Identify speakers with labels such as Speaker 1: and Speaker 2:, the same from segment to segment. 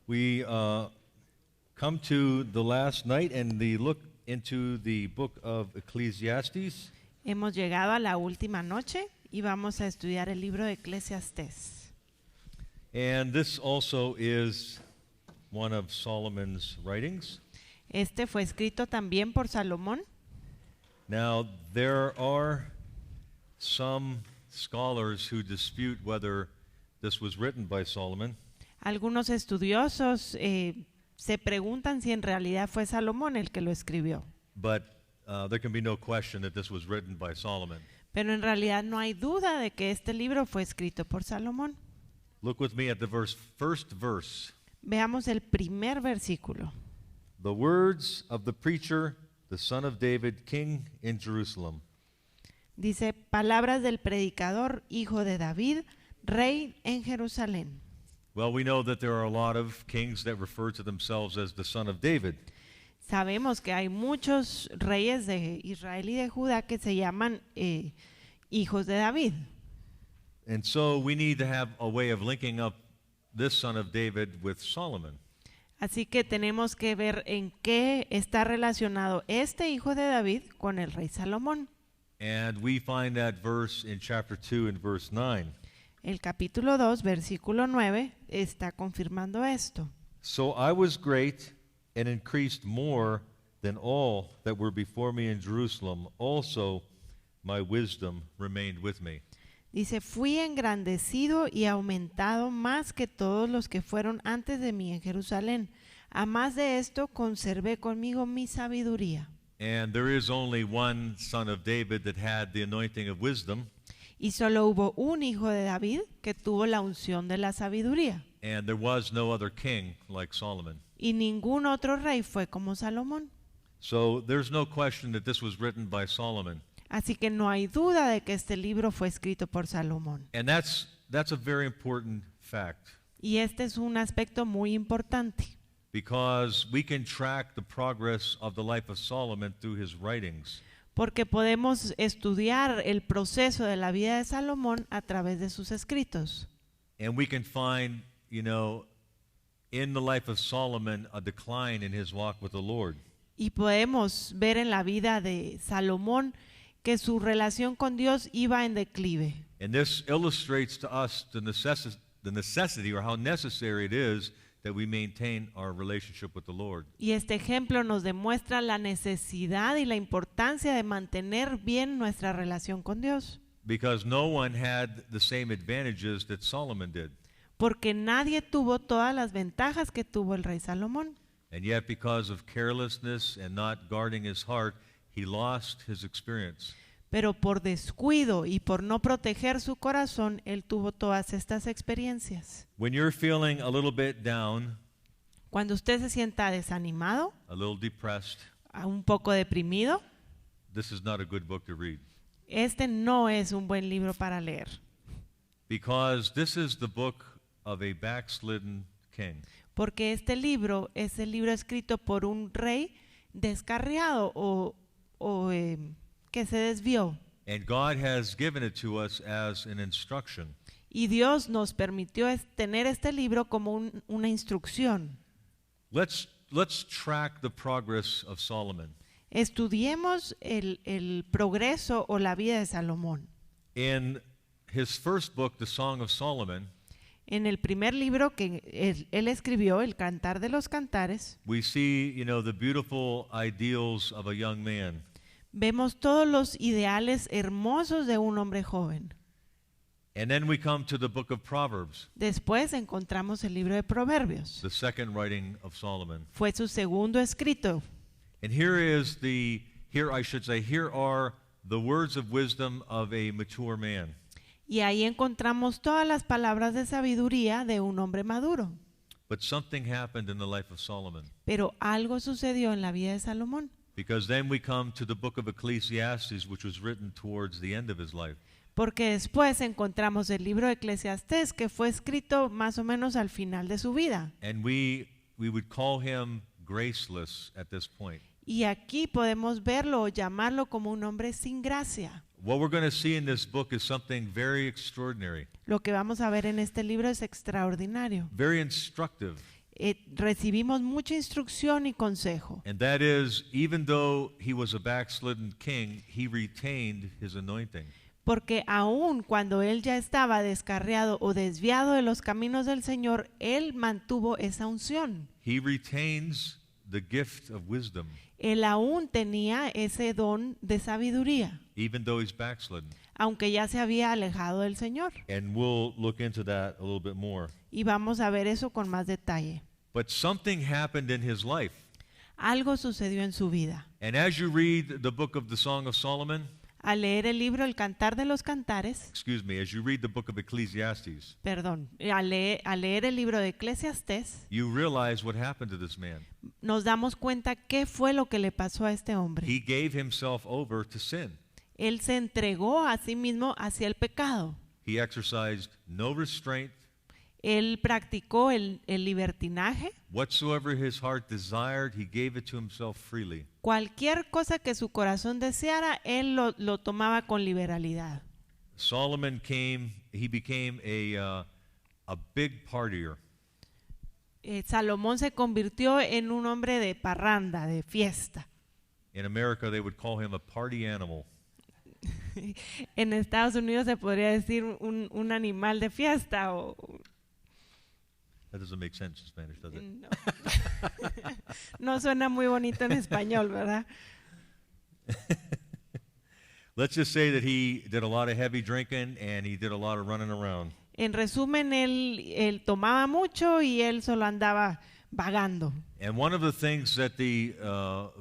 Speaker 1: We come to the last night and the look into the book of Ecclesiastes.
Speaker 2: Hemos llegado a la última noche y vamos a estudiar el libro de Eclesiastés.
Speaker 1: And this also is one of Solomon's writings.
Speaker 2: Este fue escrito también por Salomón.
Speaker 1: Now, there are some scholars who dispute whether this was written by Solomon.
Speaker 2: Algunos estudiosos se preguntan si en realidad fue Salomón el que lo escribió.
Speaker 1: But there can be no question that this was written by Solomon.
Speaker 2: Pero en realidad no hay duda de que este libro fue escrito por Salomón.
Speaker 1: Look with me at the first verse.
Speaker 2: Veamos el primer versículo.
Speaker 1: The words of the preacher, the son of David, king in Jerusalem.
Speaker 2: Dice, palabras del predicador, hijo de David, rey en Jerusalén.
Speaker 1: Well, we know that there are a lot of kings that refer to themselves as the son of David.
Speaker 2: Sabemos que hay muchos reyes de Israel y de Judá que se llaman hijos de David.
Speaker 1: And so we need to have a way of linking up this son of David with Solomon.
Speaker 2: Así que tenemos que ver en qué está relacionado este hijo de David con el rey Salomón.
Speaker 1: And we find that verse in chapter 2 and verse 9.
Speaker 2: El capítulo 2, versículo 9, está confirmando esto.
Speaker 1: So I was great and increased more than all that were before me in Jerusalem. Also my wisdom remained with me.
Speaker 2: Dice, fui engrandecido y aumentado más que todos los que fueron antes de mí en Jerusalén. A más de esto, conservé conmigo mi sabiduría.
Speaker 1: And there is only one son of David that had the anointing of wisdom.
Speaker 2: Y solo hubo un hijo de David que tuvo la unción de la sabiduría.
Speaker 1: And there was no other king like Solomon.
Speaker 2: Y ningún otro rey fue como Salomón.
Speaker 1: So there's no question that this was written by Solomon.
Speaker 2: Así que no hay duda de que este libro fue escrito por Salomón.
Speaker 1: And that's a very important fact.
Speaker 2: Y este es un aspecto muy importante.
Speaker 1: Because we can track the progress of the life of Solomon through his writings.
Speaker 2: Porque podemos estudiar el proceso de la vida de Salomón a través de sus escritos.
Speaker 1: And we can find, in the life of Solomon a decline in his walk with the Lord.
Speaker 2: Y podemos ver en la vida de Salomón que su relación con Dios iba en declive.
Speaker 1: And this illustrates to us the necessity or how necessary it is that we maintain our relationship with the Lord.
Speaker 2: Y este ejemplo nos demuestra la necesidad y la importancia de mantener bien nuestra relación con Dios.
Speaker 1: Because no one had the same advantages that Solomon did.
Speaker 2: Porque nadie tuvo todas las ventajas que tuvo el rey Salomón.
Speaker 1: And yet because of carelessness and not guarding his heart, he lost his experience.
Speaker 2: Pero por descuido y por no proteger su corazón, él tuvo todas estas experiencias.
Speaker 1: When you're feeling a little bit down,
Speaker 2: Cuando usted se sienta desanimado,
Speaker 1: a little depressed,
Speaker 2: un poco deprimido,
Speaker 1: this is not a good book to read.
Speaker 2: este no es un buen libro para leer.
Speaker 1: Because this is the book of a backslidden king.
Speaker 2: Porque este libro es el libro escrito por un rey descarriado o que se desvió.
Speaker 1: And God has given it to us as an instruction.
Speaker 2: Y Dios nos permitió tener este libro como una instrucción.
Speaker 1: Let's track the progress of Solomon.
Speaker 2: Estudiemos el progreso o la vida de Salomón.
Speaker 1: In his first book, The Song of Solomon,
Speaker 2: En el primer libro que él escribió, El Cantar de los Cantares,
Speaker 1: we see, the beautiful ideals of a young man.
Speaker 2: vemos todos los ideales hermosos de un hombre joven.
Speaker 1: And then we come to the book of Proverbs,
Speaker 2: Después encontramos el libro de Proverbios.
Speaker 1: the second writing of Solomon.
Speaker 2: Fue su segundo escrito.
Speaker 1: And here are the words of wisdom of a mature man.
Speaker 2: Y ahí encontramos todas las palabras de sabiduría de un hombre maduro.
Speaker 1: But something happened in the life of Solomon.
Speaker 2: Pero algo sucedió en la vida de Salomón.
Speaker 1: Because then we come to the book of Ecclesiastes, which was written towards the end of his life.
Speaker 2: Porque después encontramos el libro de Eclesiastés que fue escrito más o menos al final de su vida.
Speaker 1: And we would call him graceless at this point.
Speaker 2: Y aquí podemos verlo o llamarlo como un hombre sin gracia.
Speaker 1: What we're going to see in this book is something very extraordinary,
Speaker 2: Lo que vamos a ver en este libro es extraordinario.
Speaker 1: very instructive.
Speaker 2: recibimos mucha instrucción y consejo.
Speaker 1: And that is, even though he was a backslidden king, he retained his anointing.
Speaker 2: Porque aun cuando él ya estaba descarriado o desviado de los caminos del Señor, él mantuvo esa unción.
Speaker 1: He retains the gift of wisdom,
Speaker 2: Él aún tenía ese don de sabiduría,
Speaker 1: even though he's backslidden.
Speaker 2: aunque ya se había alejado del Señor.
Speaker 1: And we'll look into that a little bit more.
Speaker 2: Y vamos a ver eso con más detalle.
Speaker 1: But something happened in his life.
Speaker 2: Algo sucedió en su vida.
Speaker 1: And as you read the book of the Song of Solomon,
Speaker 2: Al leer el libro El Cantar de los Cantares,
Speaker 1: as you read the book of Ecclesiastes,
Speaker 2: al leer el libro de Eclesiastés,
Speaker 1: you realize what happened to this man.
Speaker 2: nos damos cuenta qué fue lo que le pasó a este hombre.
Speaker 1: He gave himself over to sin.
Speaker 2: Él se entregó a sí mismo hacia el pecado.
Speaker 1: He exercised no restraint.
Speaker 2: Él practicó el libertinaje.
Speaker 1: Whatsoever his heart desired, he gave it to himself freely.
Speaker 2: Cualquier cosa que su corazón deseara, él lo tomaba con liberalidad.
Speaker 1: He became a big partier.
Speaker 2: Salomón se convirtió en un hombre de parranda, de fiesta.
Speaker 1: In America, they would call him a party animal.
Speaker 2: En Estados Unidos se podría decir un animal de fiesta.
Speaker 1: That doesn't make sense in Spanish, does it?
Speaker 2: No. No suena muy bonito en español, ¿verdad?
Speaker 1: Let's just say that he did a lot of heavy drinking and he did a lot of running around.
Speaker 2: En resumen, él tomaba mucho y él solo andaba vagando.
Speaker 1: And one of the things that the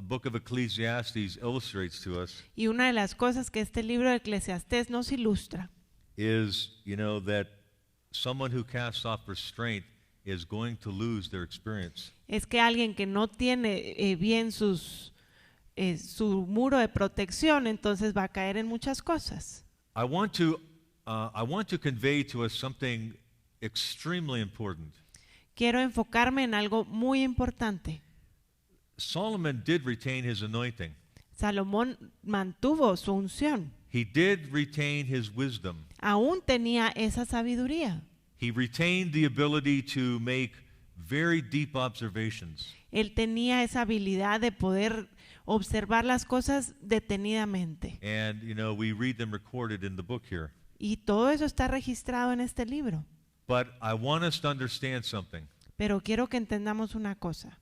Speaker 1: book of Ecclesiastes illustrates to us
Speaker 2: Y una de las cosas que este libro de Eclesiastés nos ilustra
Speaker 1: is, that someone who casts off restraint is going to lose their experience.
Speaker 2: es que alguien que no tiene bien su muro de protección, entonces va a caer en muchas cosas.
Speaker 1: I want to convey to us something extremely important.
Speaker 2: Quiero enfocarme en algo muy importante.
Speaker 1: Solomon did retain his anointing.
Speaker 2: Salomón mantuvo su unción.
Speaker 1: He did retain his wisdom.
Speaker 2: Aún tenía esa sabiduría.
Speaker 1: He retained the ability to make very deep observations.
Speaker 2: Él tenía esa habilidad de poder observar las cosas detenidamente.
Speaker 1: And, we read them recorded in the book here.
Speaker 2: Y todo eso está registrado en este libro.
Speaker 1: But I want us to understand something.
Speaker 2: Pero quiero que entendamos una cosa.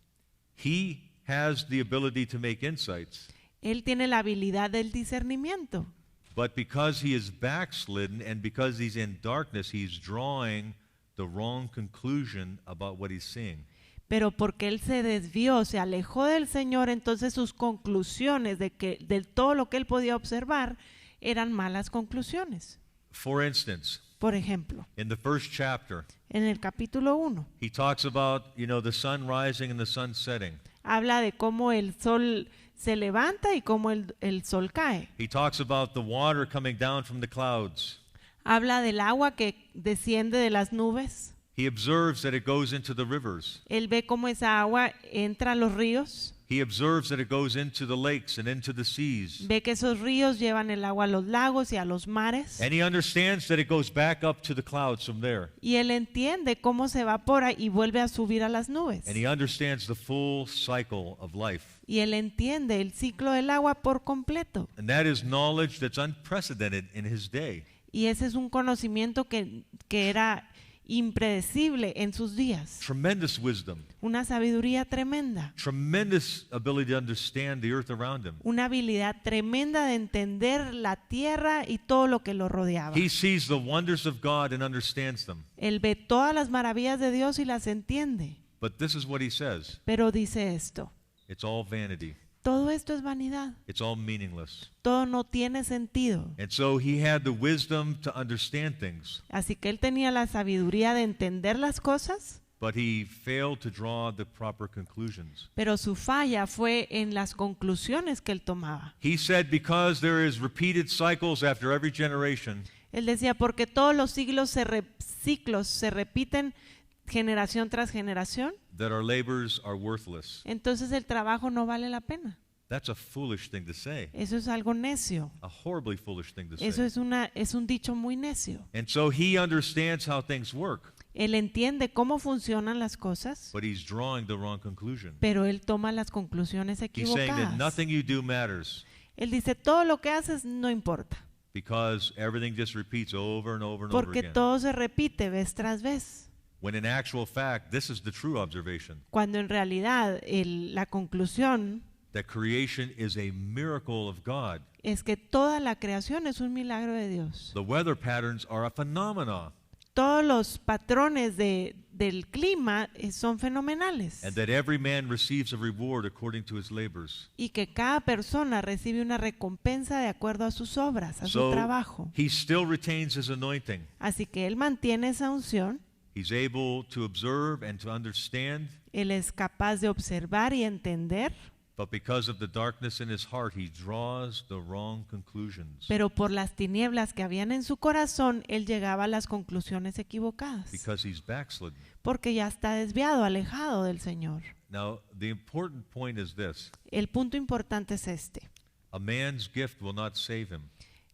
Speaker 1: He has the ability to make insights.
Speaker 2: Él tiene la habilidad del discernimiento.
Speaker 1: But because he is backslidden and because he's in darkness, he's drawing the wrong conclusion about what he's seeing.
Speaker 2: Pero porque él se desvió, se alejó del Señor, entonces sus conclusiones de todo lo que él podía observar eran malas conclusiones.
Speaker 1: For instance,
Speaker 2: Por ejemplo,
Speaker 1: in the first chapter,
Speaker 2: en el capítulo 1,
Speaker 1: he talks about, the sun rising and the sun setting.
Speaker 2: habla de cómo el sol se levanta y cómo el sol cae.
Speaker 1: He talks about the water coming down from the clouds.
Speaker 2: Habla del agua que desciende de las nubes.
Speaker 1: He observes that it goes into the rivers.
Speaker 2: Él ve cómo esa agua entra a los ríos.
Speaker 1: He observes that it goes into the lakes and into the seas.
Speaker 2: Ve que esos ríos llevan el agua a los lagos y a los mares.
Speaker 1: And he understands that it goes back up to the clouds from there.
Speaker 2: Y él entiende cómo se evapora y vuelve a subir a las nubes.
Speaker 1: And he understands the full cycle of life.
Speaker 2: Y él entiende el ciclo del agua por completo.
Speaker 1: And that is knowledge that's unprecedented in his day.
Speaker 2: Y ese es un conocimiento que era impredecible en sus días.
Speaker 1: Tremendous wisdom.
Speaker 2: Una sabiduría tremenda.
Speaker 1: Tremendous ability to understand the earth around him.
Speaker 2: Una habilidad tremenda de entender la tierra y todo lo que lo rodeaba.
Speaker 1: He sees the wonders of God and understands them.
Speaker 2: Él ve todas las maravillas de Dios y las entiende.
Speaker 1: But this is what he says.
Speaker 2: Pero dice esto:
Speaker 1: It's all vanity.
Speaker 2: todo esto es vanidad.
Speaker 1: It's all meaningless.
Speaker 2: Todo no tiene sentido.
Speaker 1: And so he had the wisdom to understand things,
Speaker 2: Así que él tenía la sabiduría de entender las cosas,
Speaker 1: but he failed to draw the proper conclusions.
Speaker 2: pero su falla fue en las conclusiones que él tomaba.
Speaker 1: He said, because there is repeated cycles after every generation,
Speaker 2: Él decía, porque todos los ciclos se repiten generación tras generación,
Speaker 1: that our labors are worthless.
Speaker 2: entonces el trabajo no vale la pena.
Speaker 1: That's a foolish thing to say.
Speaker 2: Eso es algo necio.
Speaker 1: A horribly foolish thing to
Speaker 2: Eso
Speaker 1: say.
Speaker 2: es un dicho muy necio.
Speaker 1: And so he understands how things work.
Speaker 2: Él entiende cómo funcionan las cosas,
Speaker 1: but he's drawing the wrong conclusion.
Speaker 2: pero él toma las conclusiones
Speaker 1: He's saying that
Speaker 2: equivocadas.
Speaker 1: nothing you do matters
Speaker 2: Él dice, todo lo que haces no importa,
Speaker 1: because everything just repeats over and over and over
Speaker 2: porque
Speaker 1: again.
Speaker 2: todo se repite vez tras vez.
Speaker 1: When in actual fact, this is the true observation,
Speaker 2: Cuando en realidad la conclusión
Speaker 1: that creation is a miracle of God.
Speaker 2: es que toda la creación es un milagro de Dios.
Speaker 1: The weather patterns are a phenomena,
Speaker 2: Todos los patrones del clima son fenomenales.
Speaker 1: and that every man receives a reward according to his labors.
Speaker 2: Y que cada persona recibe una recompensa de acuerdo a sus obras, a su
Speaker 1: So
Speaker 2: trabajo.
Speaker 1: he still retains his anointing.
Speaker 2: Así que él mantiene esa unción,
Speaker 1: He's able to observe and to understand,
Speaker 2: él es capaz de observar y entender,
Speaker 1: but because of the darkness in his heart, he draws the wrong conclusions.
Speaker 2: pero por las tinieblas que habían en su corazón, él llegaba a las conclusiones equivocadas,
Speaker 1: Because he's backslidden.
Speaker 2: porque ya está desviado, alejado del Señor.
Speaker 1: Now, the important point is this.
Speaker 2: El punto importante es este:
Speaker 1: A man's gift will not save him.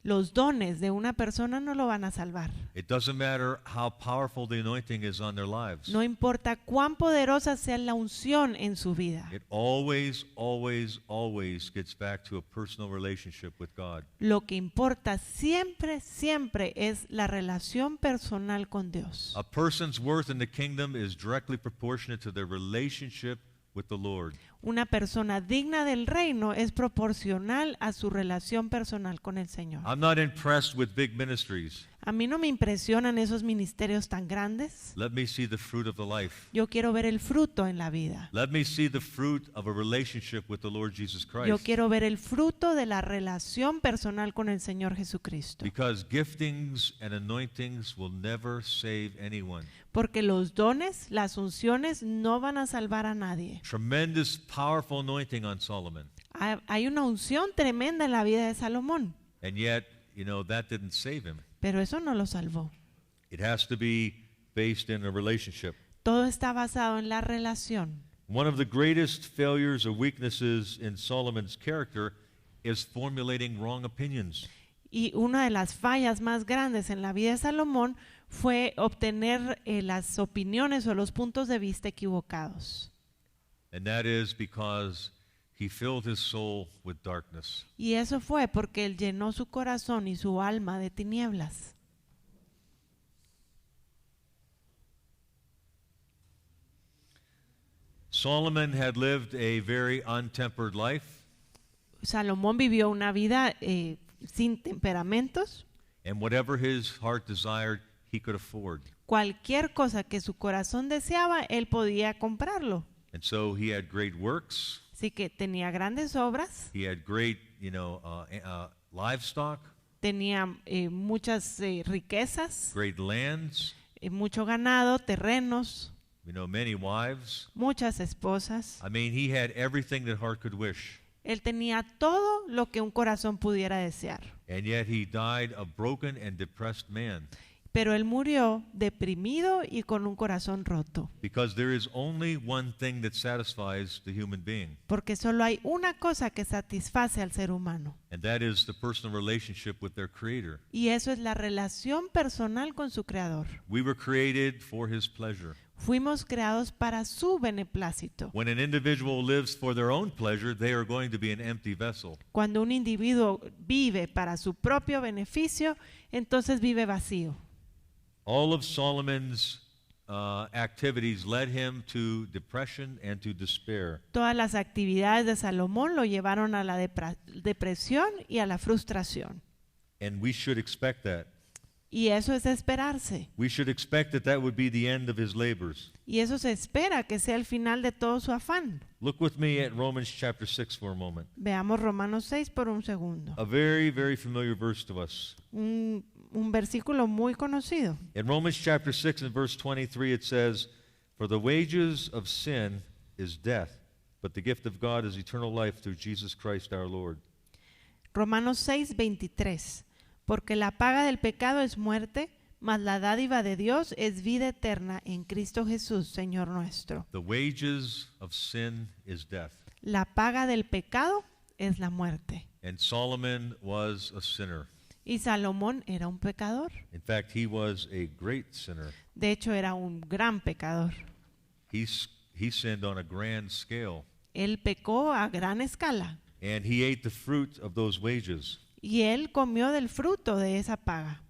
Speaker 2: los dones de una persona no lo van a salvar.
Speaker 1: It doesn't matter how powerful the anointing is on their lives.
Speaker 2: No importa cuán poderosa sea la unción en su vida.
Speaker 1: It always, always, always gets back to a personal relationship with God.
Speaker 2: Lo que importa siempre, siempre es la relación personal con Dios.
Speaker 1: A person's worth in the kingdom is directly proportionate to their relationship with the Lord.
Speaker 2: Una persona digna del reino es proporcional a su relación personal con el Señor.
Speaker 1: I'm not impressed with big ministries.
Speaker 2: A mí no me impresionan esos ministerios tan grandes.
Speaker 1: Let me see the fruit of the life.
Speaker 2: Yo quiero ver el fruto en la vida.
Speaker 1: Let me see the fruit of a relationship with the Lord Jesus
Speaker 2: Yo
Speaker 1: Christ.
Speaker 2: quiero ver el fruto de la relación personal con el Señor Jesucristo.
Speaker 1: Because giftings and anointings will never save anyone.
Speaker 2: Porque los dones, las unciones no van a salvar a nadie.
Speaker 1: Tremendous, powerful anointing on Solomon.
Speaker 2: Hay una unción tremenda en la vida de Salomón,
Speaker 1: And yet, that didn't save him.
Speaker 2: pero eso no lo salvó.
Speaker 1: It has to be based in a relationship.
Speaker 2: Todo está basado en la relación.
Speaker 1: One of the greatest failures or weaknesses in Solomon's character is formulating wrong opinions.
Speaker 2: Y una de las fallas más grandes en la vida de Salomón fue obtener las opiniones o los puntos de vista equivocados.
Speaker 1: And that is because he filled his soul with darkness.
Speaker 2: Y eso fue porque él llenó su corazón y su alma de tinieblas.
Speaker 1: Solomon had lived a very untempered life,
Speaker 2: Salomón vivió una vida sin temperamentos.
Speaker 1: and whatever his heart desired, he could afford.
Speaker 2: Cualquier cosa que su corazón deseaba, él podía comprarlo.
Speaker 1: And so he had great works,
Speaker 2: Así que tenía grandes obras,
Speaker 1: he had great, livestock,
Speaker 2: tenía muchas riquezas,
Speaker 1: great lands,
Speaker 2: mucho ganado, terrenos,
Speaker 1: many wives.
Speaker 2: muchas esposas.
Speaker 1: I mean, he had everything that heart could wish.
Speaker 2: Él tenía todo lo que un corazón pudiera desear.
Speaker 1: And yet he died a broken and depressed man.
Speaker 2: Pero él murió deprimido y con un corazón roto.
Speaker 1: Because there is only one thing that satisfies the human being,
Speaker 2: Porque solo hay una cosa que satisface al ser humano.
Speaker 1: and that is the personal relationship with their Creator.
Speaker 2: Y eso es la relación personal con su Creador.
Speaker 1: We were created for His pleasure.
Speaker 2: Fuimos creados para su beneplácito.
Speaker 1: When an individual lives for their own pleasure, they are going to be an empty vessel.
Speaker 2: Cuando un individuo vive para su propio beneficio, entonces vive vacío.
Speaker 1: All of Solomon's activities led him to depression and to despair.
Speaker 2: Todas las actividades de Salomón lo llevaron a la depresión y a la frustración.
Speaker 1: And we should expect that.
Speaker 2: Y eso es de esperarse.
Speaker 1: We should expect that would be the end of his labors.
Speaker 2: Y eso se espera que sea el final de todo su afán.
Speaker 1: Look with me at Romans chapter 6 for a moment.
Speaker 2: Veamos Romanos 6 por un segundo.
Speaker 1: A very, very familiar verse to us.
Speaker 2: Un versículo muy conocido.
Speaker 1: In Romans chapter 6 and verse 23 it says, "For the wages of sin is death, but the gift of God is eternal life through Jesus Christ our Lord."
Speaker 2: Romanos 6, 23. Porque la paga del pecado es muerte, mas la dádiva de Dios es vida eterna en Cristo Jesús, Señor nuestro.
Speaker 1: The wages of sin is death.
Speaker 2: La paga del pecado es la muerte.
Speaker 1: And Solomon was a sinner.
Speaker 2: Y Salomón era un pecador.
Speaker 1: In fact, he was a great sinner.
Speaker 2: De hecho, era un gran pecador.
Speaker 1: He sinned on a grand scale,
Speaker 2: Él pecó a gran escala.
Speaker 1: and he ate the fruit of those wages.
Speaker 2: Y él comió del fruto de esa paga.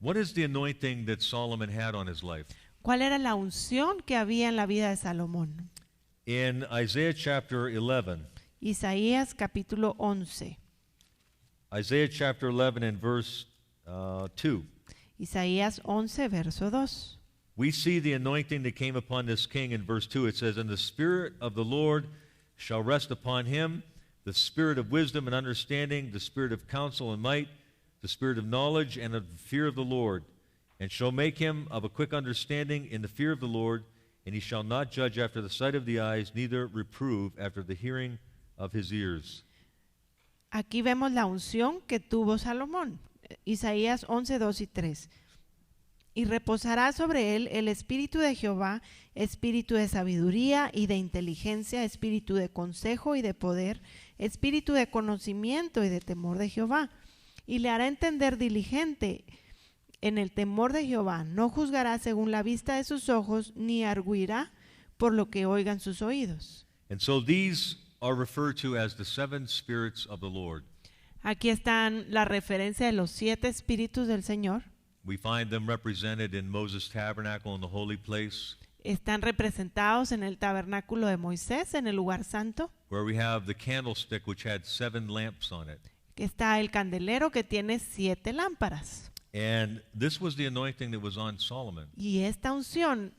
Speaker 1: What is the anointing that Solomon had on his life?
Speaker 2: ¿Cuál era la unción que había en la vida de Salomón?
Speaker 1: In Isaiah chapter 11,
Speaker 2: Isaías capítulo 11.
Speaker 1: Isaiah chapter 11 and verse 2,
Speaker 2: Isaías 11, verso 2.
Speaker 1: we see the anointing that came upon this king in verse 2. It says, "And the Spirit of the Lord shall rest upon him, the Spirit of wisdom and understanding, the Spirit of counsel and might, the Spirit of knowledge and of the fear of the Lord, and shall make him of a quick understanding in the fear of the Lord, and he shall not judge after the sight of the eyes, neither reprove after the hearing of his ears."
Speaker 2: Aquí vemos la unción que tuvo Salomón. Isaías 11, 2 y 3. Y reposará sobre él el espíritu de Jehová, espíritu de sabiduría y de inteligencia, espíritu de consejo y de poder, espíritu de conocimiento y de temor de Jehová. Y le hará entender diligente en el temor de Jehová. No juzgará según la vista de sus ojos, ni arguirá por lo que oigan sus oídos.
Speaker 1: And so these are referred to as the seven spirits of the Lord.
Speaker 2: Aquí están la referencia de los 7 espíritus del Señor.
Speaker 1: We find them represented in Moses' tabernacle in the holy place,
Speaker 2: Están representados en el tabernáculo de Moisés, en el lugar santo,
Speaker 1: where we have the candlestick which had 7 lamps on it.
Speaker 2: que está el candelero que tiene 7 lámparas.
Speaker 1: And this was the anointing that was on Solomon.
Speaker 2: Y esta unción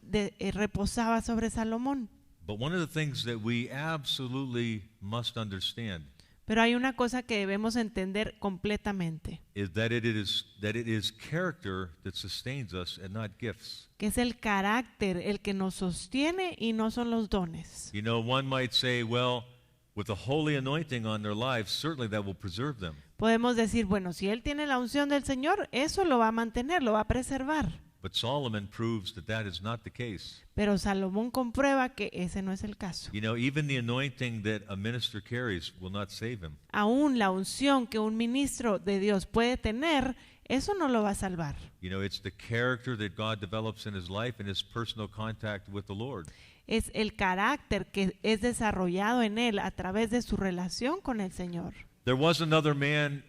Speaker 2: reposaba sobre Salomón.
Speaker 1: But one of the things that we absolutely must understand
Speaker 2: Pero hay una cosa que debemos entender completamente,
Speaker 1: is that it is character that sustains us and not gifts.
Speaker 2: que es el carácter el que nos sostiene y no son los dones.
Speaker 1: You know, one might say, well, with a holy anointing on their lives, certainly that will preserve them.
Speaker 2: Podemos decir, bueno, si él tiene la unción del Señor, eso lo va a mantener, lo va a preservar.
Speaker 1: But Solomon proves that that is not the case.
Speaker 2: Pero Salomón comprueba que ese no es el caso.
Speaker 1: You know, even the anointing that a minister carries will not save him.
Speaker 2: Aún la unción que un ministro de Dios puede tener, eso no lo va a salvar.
Speaker 1: You know, it's the character that God develops in his life and his personal contact with the Lord.
Speaker 2: Es el carácter que es desarrollado en él a través de su relación con el Señor.
Speaker 1: There was another man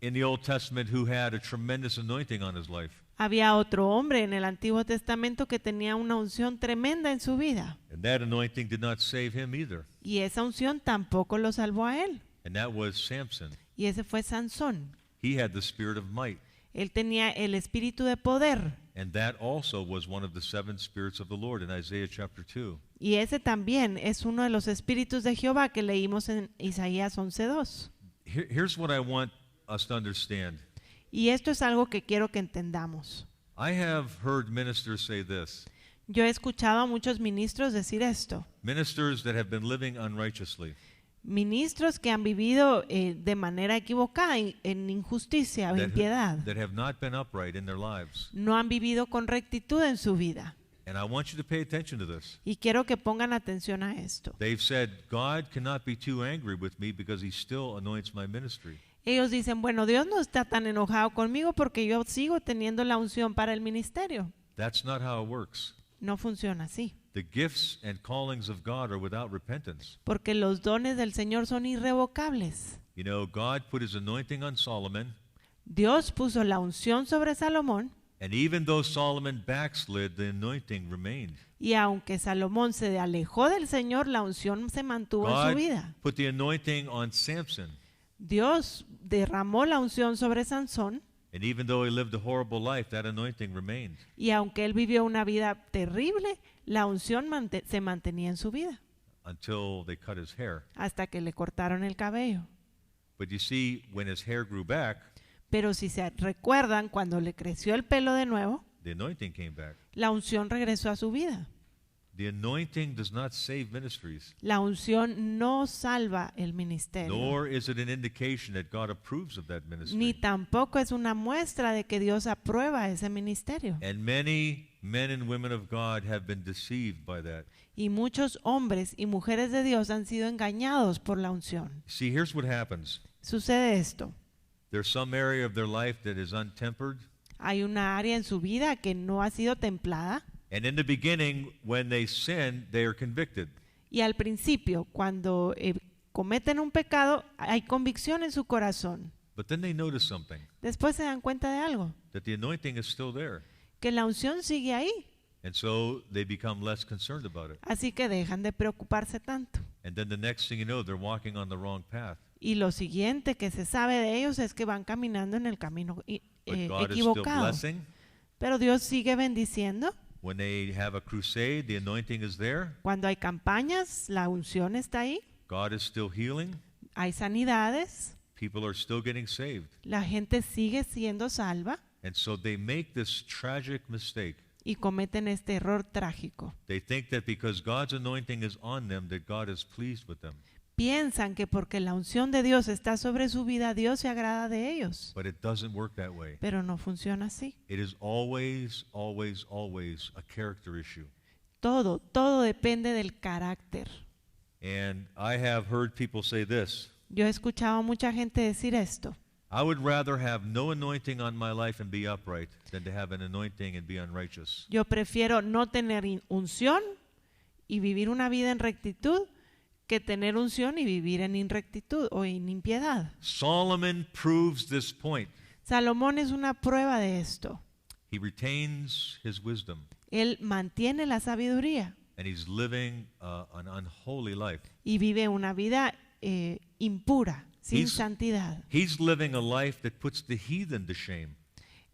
Speaker 1: in the Old Testament who had a tremendous anointing on his life.
Speaker 2: Había otro hombre en el Antiguo Testamento que tenía una unción tremenda en su vida.
Speaker 1: And that anointing did not save him either.
Speaker 2: Y esa unción tampoco lo salvó a él.
Speaker 1: And that was Samson.
Speaker 2: Y ese fue Sansón.
Speaker 1: He had the spirit of might.
Speaker 2: Él tenía el espíritu de poder.
Speaker 1: And that also was one of the 7 spirits of the Lord in Isaiah chapter 2.
Speaker 2: Y ese también es uno de los espíritus de Jehová que leímos en Isaías 11:2.
Speaker 1: Here's what I want us to understand.
Speaker 2: Y esto es algo que quiero que entendamos.
Speaker 1: I have heard ministers say this.
Speaker 2: Yo he escuchado a muchos ministros decir esto.
Speaker 1: Ministers that have been living unrighteously.
Speaker 2: Ministros que han vivido de manera equivocada, en injusticia o impiedad.
Speaker 1: That have not been upright in their lives.
Speaker 2: No han vivido con rectitud en su vida.
Speaker 1: And I want you to pay attention to this.
Speaker 2: Y quiero que pongan atención a esto.
Speaker 1: They've said, God cannot be too angry with me because he still anoints my ministry.
Speaker 2: Ellos dicen, bueno, Dios no está tan enojado conmigo porque yo sigo teniendo la unción para el ministerio.
Speaker 1: That's not how it works.
Speaker 2: No funciona así.
Speaker 1: The gifts and callings of God are without repentance.
Speaker 2: Porque los dones del Señor son irrevocables.
Speaker 1: You know, God put his anointing on Solomon,
Speaker 2: Dios puso la unción sobre Salomón,
Speaker 1: and even though Solomon backslid, the anointing remained.
Speaker 2: y aunque Salomón se alejó del Señor, la unción se mantuvo en
Speaker 1: God
Speaker 2: su vida.
Speaker 1: put the anointing on Samson,
Speaker 2: Dios derramó la unción sobre Sansón,
Speaker 1: and even though he lived a horrible life, that anointing remained.
Speaker 2: y aunque él vivió una vida terrible, la unción se mantenía en su vida,
Speaker 1: Until they cut his hair.
Speaker 2: hasta que le cortaron el cabello.
Speaker 1: But you see, when his hair grew back,
Speaker 2: Pero si se recuerdan, cuando le creció el pelo de nuevo,
Speaker 1: the anointing came back.
Speaker 2: la unción regresó a su vida.
Speaker 1: The anointing does not save ministries,
Speaker 2: La unción no salva el ministerio,
Speaker 1: nor is it an indication that God approves of that
Speaker 2: ni
Speaker 1: ministry.
Speaker 2: tampoco es una muestra de que Dios aprueba ese ministerio.
Speaker 1: And many men and women of God have been deceived by that.
Speaker 2: Y muchos hombres y mujeres de Dios han sido engañados por la unción.
Speaker 1: See, here's what happens.
Speaker 2: Sucede esto.
Speaker 1: There's some area of their life that is untempered.
Speaker 2: Hay una área en su vida que no ha sido templada.
Speaker 1: And in the beginning, when they sin, they are convicted.
Speaker 2: Y al principio, cuando cometen un pecado, hay convicción en su corazón.
Speaker 1: But then they notice something,
Speaker 2: Después se dan cuenta de algo,
Speaker 1: that the anointing is still there.
Speaker 2: que la unción sigue ahí.
Speaker 1: And so they become less concerned about it.
Speaker 2: Así que dejan de preocuparse tanto.
Speaker 1: And then the next thing you know, they're walking on the wrong path.
Speaker 2: Y lo siguiente que se sabe de ellos es que van caminando en el camino
Speaker 1: But God is still
Speaker 2: equivocado.
Speaker 1: blessing.
Speaker 2: Pero Dios sigue bendiciendo.
Speaker 1: When they have a crusade, the anointing is there.
Speaker 2: Cuando hay campañas, la unción está ahí.
Speaker 1: God is still healing.
Speaker 2: Hay sanidades.
Speaker 1: People are still getting saved.
Speaker 2: La gente sigue siendo salva
Speaker 1: And so they make this tragic mistake.
Speaker 2: y cometen este error trágico.
Speaker 1: They think that because God's anointing is on them, that God is pleased with them.
Speaker 2: Piensan que porque la unción de Dios está sobre su vida, Dios se agrada de ellos.
Speaker 1: But it doesn't work that way.
Speaker 2: Pero no funciona así.
Speaker 1: It is always, always, always a character issue.
Speaker 2: Todo depende del carácter.
Speaker 1: And I have heard people say this:
Speaker 2: Yo he escuchado a mucha gente decir esto.
Speaker 1: I would rather have no anointing on my life and be upright than to have an anointing and be unrighteous.
Speaker 2: Yo prefiero no tener unción y vivir una vida en rectitud que tener unción y vivir en inrectitud o en impiedad.
Speaker 1: Solomon proves this point.
Speaker 2: Salomón es una prueba de esto.
Speaker 1: He retains his wisdom,
Speaker 2: Él mantiene la sabiduría
Speaker 1: and he's living an unholy life.
Speaker 2: y vive una vida impura, sin
Speaker 1: He's-
Speaker 2: santidad.
Speaker 1: He's living a life that puts the heathen to shame.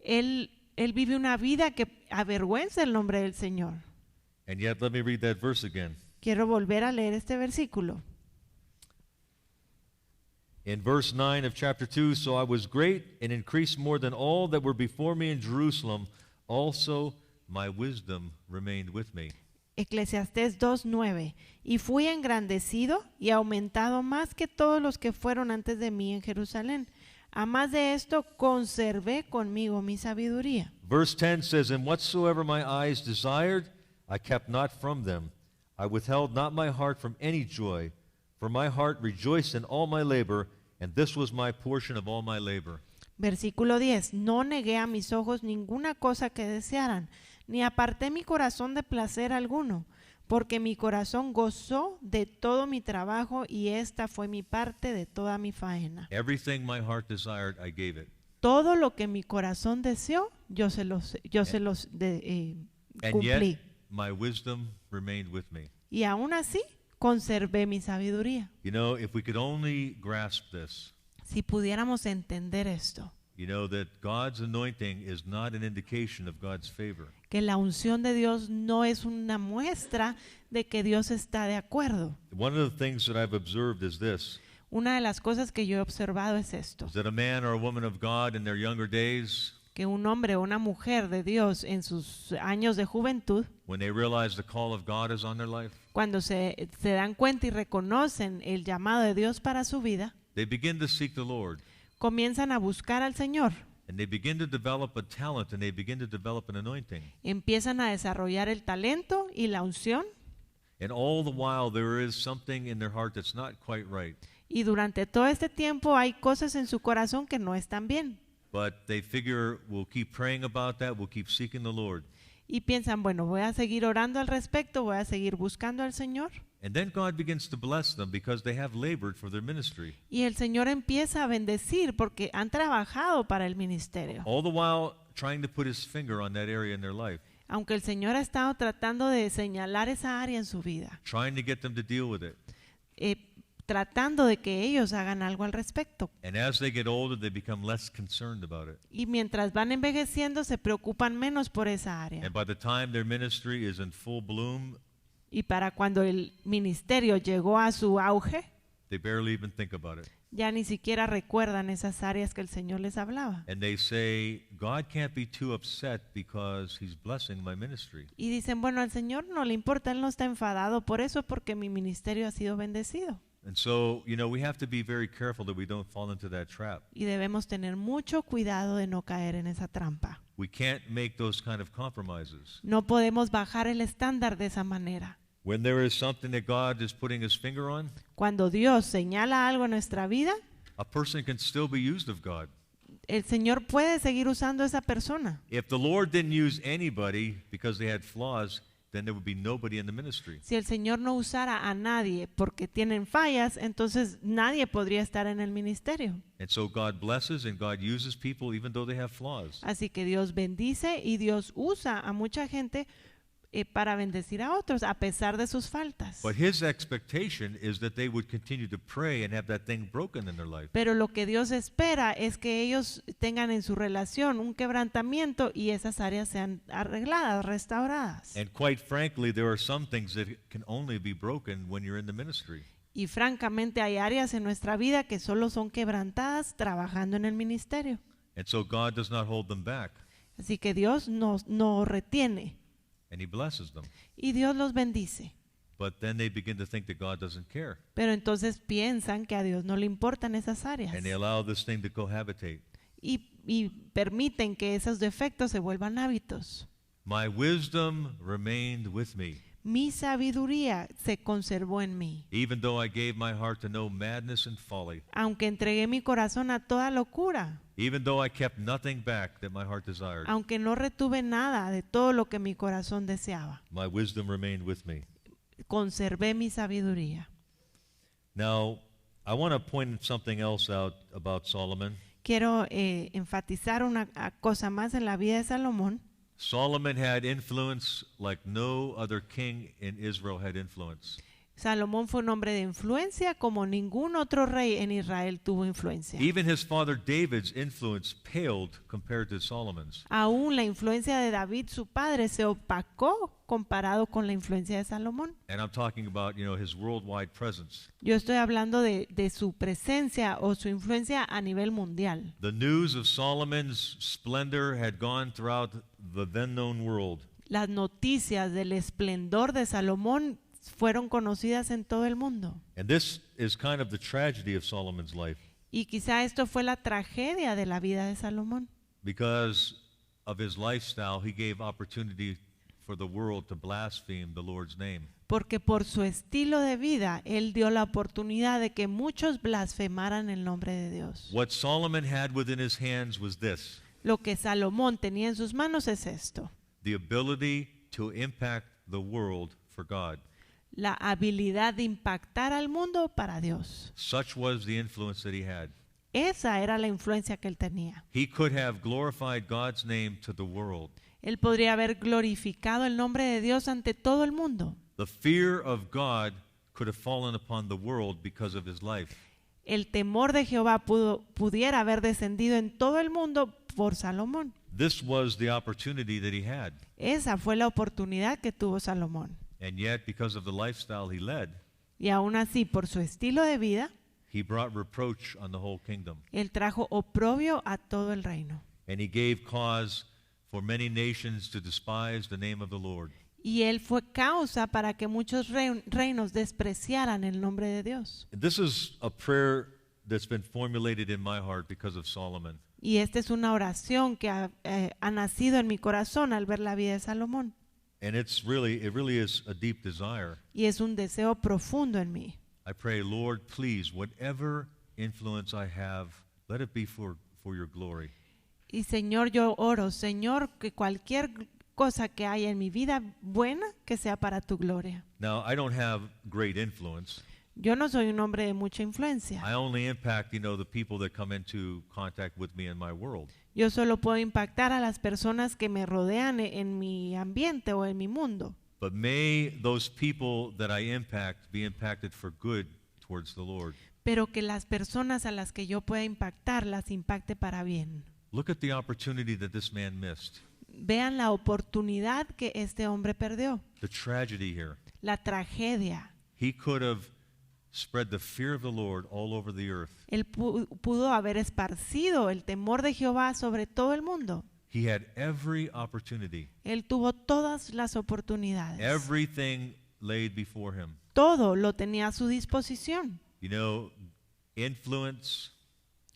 Speaker 2: Él vive una vida que avergüenza el nombre del Señor.
Speaker 1: And yet, let me read that verse again.
Speaker 2: Quiero volver a leer este versículo.
Speaker 1: In verse 9 of chapter 2, so I was great and increased more than all that were before me in Jerusalem. Also, my wisdom remained with me.
Speaker 2: Eclesiastés 2:9. Y fui engrandecido y aumentado más que todos los que fueron antes de mí en Jerusalén. A más de esto, conservé conmigo mi sabiduría.
Speaker 1: Verse 10 says, And whatsoever my eyes desired, I kept not from them. I withheld not my heart from any joy, for my heart rejoiced in all my labor, and this was my portion of all my labor.
Speaker 2: Versículo 10. No negué a mis ojos ninguna cosa que desearan, ni aparté mi corazón de placer alguno, porque mi corazón gozó de todo mi trabajo y esta fue mi parte de toda mi faena.
Speaker 1: Everything my heart desired, I gave it.
Speaker 2: Todo lo que mi corazón deseó, yo se los
Speaker 1: And
Speaker 2: cumplí.
Speaker 1: yet, my wisdom remained with me.
Speaker 2: Y aún así, conservé mi sabiduría.
Speaker 1: You know, if we could only grasp this,
Speaker 2: Si pudiéramos entender esto,
Speaker 1: you know, that God's anointing is not an indication of God's favor.
Speaker 2: que la unción de Dios no es una muestra de que Dios está de acuerdo.
Speaker 1: One of the things that I've observed is this,
Speaker 2: Una de las cosas que yo he observado es esto,
Speaker 1: is that a man or a woman of God in their younger days,
Speaker 2: que un hombre o una mujer de Dios en sus años de juventud,
Speaker 1: when they realize the call of God is on their life,
Speaker 2: cuando se dan cuenta y reconocen el llamado de Dios para su vida,
Speaker 1: they begin to seek the Lord.
Speaker 2: comienzan a buscar al Señor,
Speaker 1: And they begin to develop a talent and they begin to develop an anointing.
Speaker 2: empiezan a desarrollar el talento y la unción,
Speaker 1: And all the while there is something in their heart that's not quite right.
Speaker 2: y durante todo este tiempo hay cosas en su corazón que no están bien.
Speaker 1: But they figure we'll keep praying about that, we'll keep seeking the Lord.
Speaker 2: Y piensan, bueno, voy a seguir orando al respecto, voy a seguir buscando al Señor.
Speaker 1: And then God begins to bless them because they have labored for their ministry.
Speaker 2: Y el Señor empieza a bendecir porque han trabajado para el ministerio.
Speaker 1: All the while trying to put his finger on that area in their life,
Speaker 2: Aunque el Señor ha estado tratando de señalar esa área en su vida,
Speaker 1: trying to get them to deal with it.
Speaker 2: tratando de que ellos hagan algo al respecto.
Speaker 1: And as they get older, they become less concerned about it.
Speaker 2: Y mientras van envejeciendo, se preocupan menos por esa área.
Speaker 1: And by the time their ministry is in full bloom,
Speaker 2: Y para cuando el ministerio llegó a su auge,
Speaker 1: they barely even think about it.
Speaker 2: Ya ni siquiera recuerdan esas áreas que el Señor les hablaba.
Speaker 1: And they say, God can't be too upset because he's blessing my ministry.
Speaker 2: Y dicen, bueno, al Señor no le importa, Él no está enfadado por eso, porque mi ministerio ha sido bendecido.
Speaker 1: And so, we have to be very careful that we don't fall into that trap.
Speaker 2: Y debemos tener mucho cuidado de no caer en esa trampa.
Speaker 1: We can't make those kind of compromises.
Speaker 2: No podemos bajar el estándar de esa manera.
Speaker 1: When there is something that God is putting his finger on,
Speaker 2: Cuando Dios señala algo en nuestra vida,
Speaker 1: a person can still be used of God.
Speaker 2: el Señor puede seguir usando a esa persona.
Speaker 1: If the Lord didn't use anybody because they had flaws, then there would be nobody in the ministry.
Speaker 2: Si el Señor no usara a nadie porque tienen fallas, entonces nadie podría estar en el ministerio.
Speaker 1: And so God blesses and God uses people even though they have flaws.
Speaker 2: Así que Dios bendice y Dios usa a mucha gente para bendecir a otros a pesar de sus faltas.
Speaker 1: But his expectation is that they would continue to pray and have that thing broken in their life.
Speaker 2: Pero lo que Dios espera es que ellos tengan en su relación un quebrantamiento y esas áreas sean arregladas, restauradas.
Speaker 1: And quite frankly, there are some things that can only be broken when you're in the ministry.
Speaker 2: Y francamente hay áreas en nuestra vida que solo son quebrantadas trabajando en el ministerio.
Speaker 1: And so God does not hold them back,
Speaker 2: Así que Dios no retiene
Speaker 1: and he blesses them.
Speaker 2: y Dios los bendice.
Speaker 1: But then they begin to think that God doesn't care,
Speaker 2: Pero entonces piensan que a Dios no le importan esas áreas
Speaker 1: and they allow this thing to cohabitate.
Speaker 2: y permiten que esos defectos se vuelvan hábitos.
Speaker 1: My wisdom remained with me,
Speaker 2: Mi sabiduría se conservó en mí,
Speaker 1: even though I gave my heart to know madness and folly,
Speaker 2: aunque entregué mi corazón a toda locura,
Speaker 1: even though I kept nothing back that my heart desired.
Speaker 2: aunque no retuve nada de todo lo que mi corazón deseaba.
Speaker 1: My wisdom remained with me.
Speaker 2: Conservé mi sabiduría.
Speaker 1: Now, I want to point something else out about Solomon.
Speaker 2: Quiero enfatizar una cosa más en la vida de Salomón.
Speaker 1: Solomon had influence like no other king in Israel had influence.
Speaker 2: Salomón fue un hombre de influencia como ningún otro rey en Israel tuvo influencia.
Speaker 1: Even his father David's influence paled compared to Solomon's.
Speaker 2: Aún la influencia de David, su padre, se opacó comparado con la influencia de Salomón.
Speaker 1: And I'm talking about, his worldwide presence.
Speaker 2: Yo estoy hablando de su presencia o su influencia a nivel mundial.
Speaker 1: The news of Solomon's splendor had gone throughout the then known world.
Speaker 2: Las noticias del esplendor de Salomón fueron conocidas en todo el mundo.
Speaker 1: And this is kind of the tragedy of Solomon's life,
Speaker 2: Y quizá esto fue la tragedia de la vida de Salomón.
Speaker 1: because of his lifestyle, he gave opportunity for the world to blaspheme the Lord's name.
Speaker 2: Porque por su estilo de vida, él dio la oportunidad de que muchos blasfemaran el nombre de Dios.
Speaker 1: What Solomon had within his hands was this:
Speaker 2: Lo que Salomón tenía en sus manos es esto:
Speaker 1: the ability to impact the world for God.
Speaker 2: la habilidad de impactar al mundo para Dios.
Speaker 1: Such was the influence that he had.
Speaker 2: Esa era la influencia que él tenía.
Speaker 1: He could have glorified God's name to the world.
Speaker 2: Él podría haber glorificado el nombre de Dios ante todo el mundo.
Speaker 1: The fear of God could have fallen upon the world because of his life.
Speaker 2: El temor de Jehová pudiera haber descendido en todo el mundo por Salomón.
Speaker 1: This was the opportunity that he had.
Speaker 2: Esa fue la oportunidad que tuvo Salomón.
Speaker 1: And yet, because of the lifestyle he led,
Speaker 2: Y aún así, por su estilo de vida,
Speaker 1: he brought reproach on the whole kingdom.
Speaker 2: él trajo oprobio a todo el reino.
Speaker 1: And he gave cause for many nations to despise the name of the Lord.
Speaker 2: Y él fue causa para que muchos reinos despreciaran el nombre de Dios.
Speaker 1: This is a prayer that's been formulated in my heart because of Solomon.
Speaker 2: Y esta es una oración que ha nacido en mi corazón al ver la vida de Salomón.
Speaker 1: And it really is a deep desire.
Speaker 2: Y es un deseo profundo en mí.
Speaker 1: I pray, Lord, please, whatever influence I have, let it be for your glory.
Speaker 2: Y Señor, yo oro, Señor, que cualquier cosa que haya en mi vida buena, que sea para tu gloria.
Speaker 1: Now, I don't have great influence.
Speaker 2: Yo no soy un hombre de mucha influencia.
Speaker 1: I only impact, the people that come into contact with me in my world.
Speaker 2: Yo solo puedo impactar a las personas que me rodean en mi ambiente o en mi mundo.
Speaker 1: But may those people that I impact be impacted for good towards the Lord.
Speaker 2: Pero que las personas a las que yo pueda impactar las impacte para bien.
Speaker 1: Look at the opportunity that this man missed.
Speaker 2: Vean la oportunidad que este hombre perdió.
Speaker 1: The tragedy here.
Speaker 2: La tragedia.
Speaker 1: He could have spread the fear of the Lord all over the earth.
Speaker 2: Él pudo haber esparcido el temor de Jehová sobre todo el mundo.
Speaker 1: He had every opportunity,
Speaker 2: Él tuvo todas las oportunidades.
Speaker 1: everything laid before him.
Speaker 2: Todo lo tenía a su disposición.
Speaker 1: You know, influence,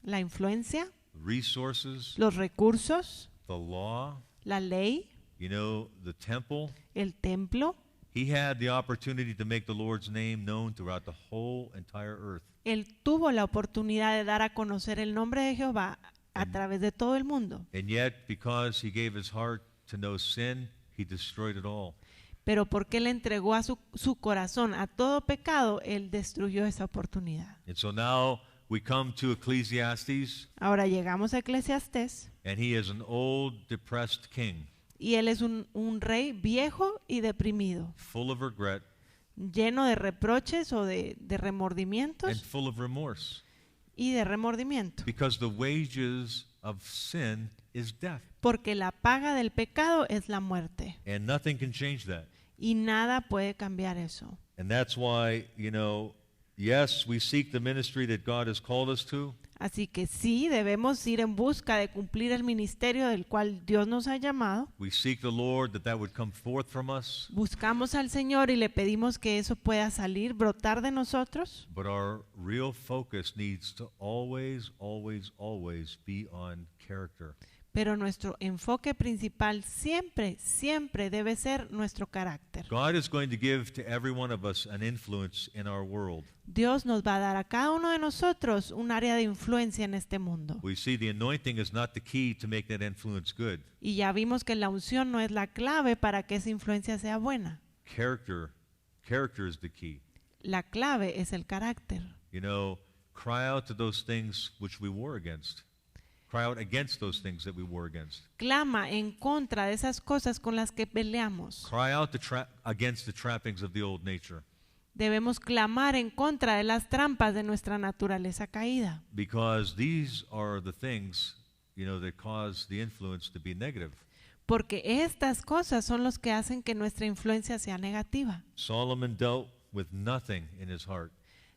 Speaker 2: La influencia,
Speaker 1: resources,
Speaker 2: los recursos,
Speaker 1: the law,
Speaker 2: la ley,
Speaker 1: you know, the temple.
Speaker 2: el templo.
Speaker 1: He had the opportunity to make the Lord's name known throughout the whole entire earth.
Speaker 2: Él tuvo la oportunidad de dar a conocer el nombre de Jehová a través de todo el mundo.
Speaker 1: And yet, because he gave his heart to know sin, he destroyed it all.
Speaker 2: Pero porque él entregó a su corazón a todo pecado, él destruyó esa oportunidad.
Speaker 1: And so now we come to Ecclesiastes,
Speaker 2: Ahora llegamos a Eclesiastés
Speaker 1: and he is an old, depressed king,
Speaker 2: y él es un rey viejo y deprimido,
Speaker 1: full of regret
Speaker 2: lleno de reproches o de
Speaker 1: and
Speaker 2: remordimientos
Speaker 1: full of remorse.
Speaker 2: y de remordimiento.
Speaker 1: Because the wages of sin is death,
Speaker 2: Porque la paga del pecado es la muerte
Speaker 1: and nothing can change that.
Speaker 2: y nada puede cambiar eso.
Speaker 1: And that's why, you know, yes, we seek the ministry that God has called us to,
Speaker 2: Así que sí, debemos ir en busca de cumplir el ministerio del cual Dios nos ha llamado.
Speaker 1: we seek the Lord that would come forth from us,
Speaker 2: Buscamos al Señor y le pedimos que eso pueda salir, brotar de nosotros.
Speaker 1: but our real focus needs to always, always, always be on character.
Speaker 2: Pero nuestro enfoque principal siempre, siempre debe ser nuestro carácter.
Speaker 1: God is going to give to every one of us an influence in our world.
Speaker 2: Dios nos va a dar a cada uno de nosotros un área de influencia en este mundo.
Speaker 1: We see the anointing is not the key to make that influence good.
Speaker 2: Y ya vimos que la unción no es la clave para que esa influencia sea buena.
Speaker 1: Character is the key.
Speaker 2: La clave es el carácter.
Speaker 1: You know, cry out to those things which we war against. Cry out against those things that we war against.
Speaker 2: Clama en contra de esas cosas con las que peleamos.
Speaker 1: Cry out against the trappings of the old nature.
Speaker 2: Debemos clamar en contra de las trampas de nuestra naturaleza caída.
Speaker 1: Because these are the things, you know, that cause the influence to be negative.
Speaker 2: Porque estas cosas son los que hacen que nuestra influencia sea negativa.
Speaker 1: Solomon dealt with nothing in his heart.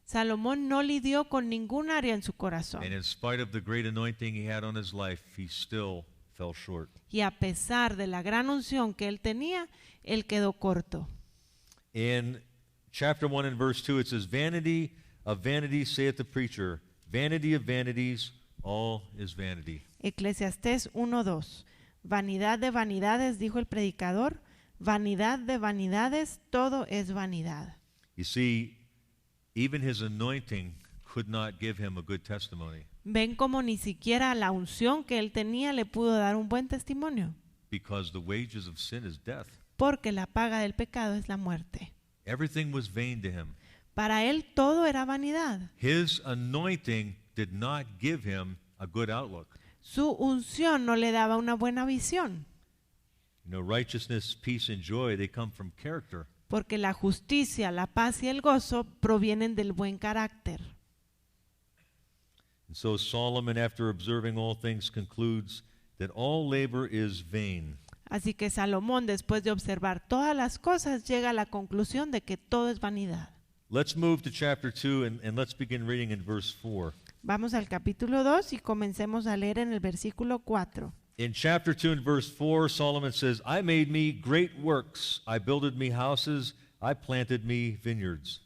Speaker 2: Salomón no lidió con ningún área en su corazón.
Speaker 1: And in spite of the great anointing he had on his life, he still fell short.
Speaker 2: Y a pesar de la gran unción que él tenía, él quedó corto.
Speaker 1: In chapter 1 and verse 2, it says, Vanity of vanities, saith the preacher, vanity of vanities, all is vanity.
Speaker 2: Eclesiastés 1:2. Vanidad de vanidades, dijo el predicador, vanidad de vanidades, todo es vanidad.
Speaker 1: You see, even his anointing could not give him a good testimony
Speaker 2: Ven como ni siquiera la unción que él tenía le pudo dar un buen testimonio,
Speaker 1: because the wages of sin is death.
Speaker 2: porque la paga del pecado es la muerte.
Speaker 1: Everything was vain to him.
Speaker 2: Para él todo era vanidad.
Speaker 1: His anointing did not give him a good outlook.
Speaker 2: Su unción no le daba una buena visión,
Speaker 1: You know, righteousness, peace, and joy, they come from character.
Speaker 2: porque la justicia, la paz y el gozo provienen del buen carácter.
Speaker 1: And so Solomon, after observing all things, concludes that all labor is vain.
Speaker 2: Así que Salomón, después de observar todas las cosas, llega a la conclusión de que todo es vanidad.
Speaker 1: Let's move to chapter 2 and let's begin reading in verse 4.
Speaker 2: Vamos al capítulo 2 y comencemos a leer en el versículo 4.
Speaker 1: In chapter 2 and verse 4, Solomon says, I made me great works. I builded me houses. I planted me vineyards.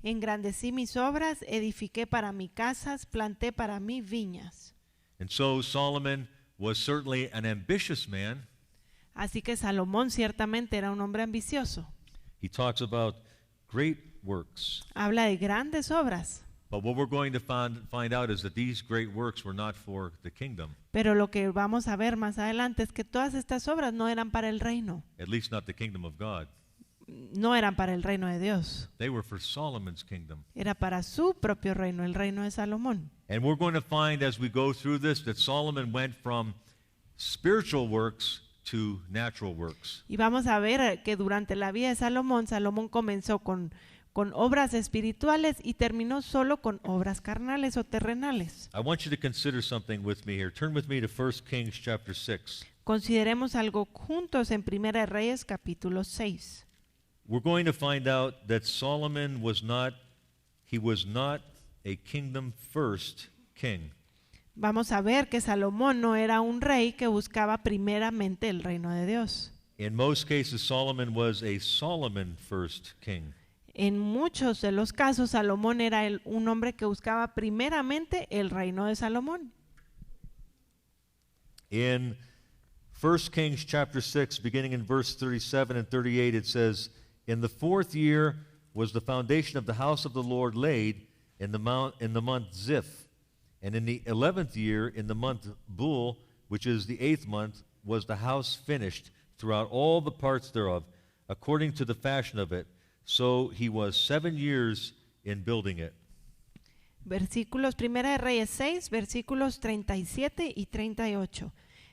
Speaker 2: Engrandecí mis obras, edifiqué para mí casas, planté para mí viñas.
Speaker 1: And so Solomon was certainly an ambitious man.
Speaker 2: Así que Salomón ciertamente era un hombre ambicioso.
Speaker 1: He talks about great works.
Speaker 2: Habla de grandes obras.
Speaker 1: But what we're going to find out is that these great works were not for the kingdom,
Speaker 2: Pero lo que vamos a ver más adelante es que todas estas obras no eran para el reino.
Speaker 1: at least not the kingdom of God.
Speaker 2: No eran para el reino de Dios.
Speaker 1: They were for Solomon's kingdom.
Speaker 2: Era para su propio reino, el reino de Salomón.
Speaker 1: And we're going to find as we go through this that Solomon went from spiritual works to natural works.
Speaker 2: Y vamos a ver que durante la vida de Salomón, Salomón comenzó con obras espirituales y terminó solo con obras carnales o terrenales.
Speaker 1: I want you to consider something with me here. Turn with me to 1 Kings chapter 6.
Speaker 2: Consideremos algo juntos en Primera de Reyes capítulo 6.
Speaker 1: We're going to find out that Solomon was not he was not a kingdom first king.
Speaker 2: Vamos a ver que Salomón no era un rey que buscaba primeramente el reino de Dios.
Speaker 1: In most cases, Solomon was a Solomon first king.
Speaker 2: En muchos de los casos, Salomón era un hombre que buscaba primeramente el reino de Salomón.
Speaker 1: In 1 Kings chapter 6, beginning in verse 37 and 38, it says, "In the 4th year was the foundation of the house of the Lord laid in the month Ziph. And in the 11th year, in the month Bul, which is the 8th month, was the house finished throughout all the parts thereof, according to the fashion of it. So he was 7 years in building it."
Speaker 2: Versículos 1 de Reyes 6, versículos 37 y 38.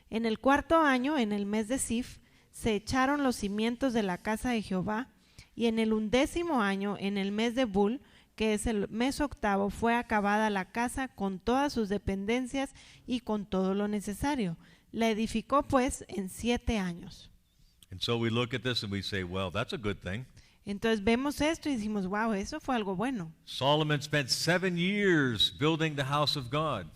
Speaker 2: En el 4º año, en el mes de Zif, se echaron los cimientos de la casa de Jehová, y en el 11º año, en el mes de Bul, que es el mes 8º, fue acabada la casa con todas sus dependencias y con todo lo necesario. La edificó pues en 7 años.
Speaker 1: And so we look at this and we say, well, that's a good thing.
Speaker 2: Entonces vemos esto y decimos, wow, eso fue algo bueno.
Speaker 1: Solomon spent 7 years building the house of God.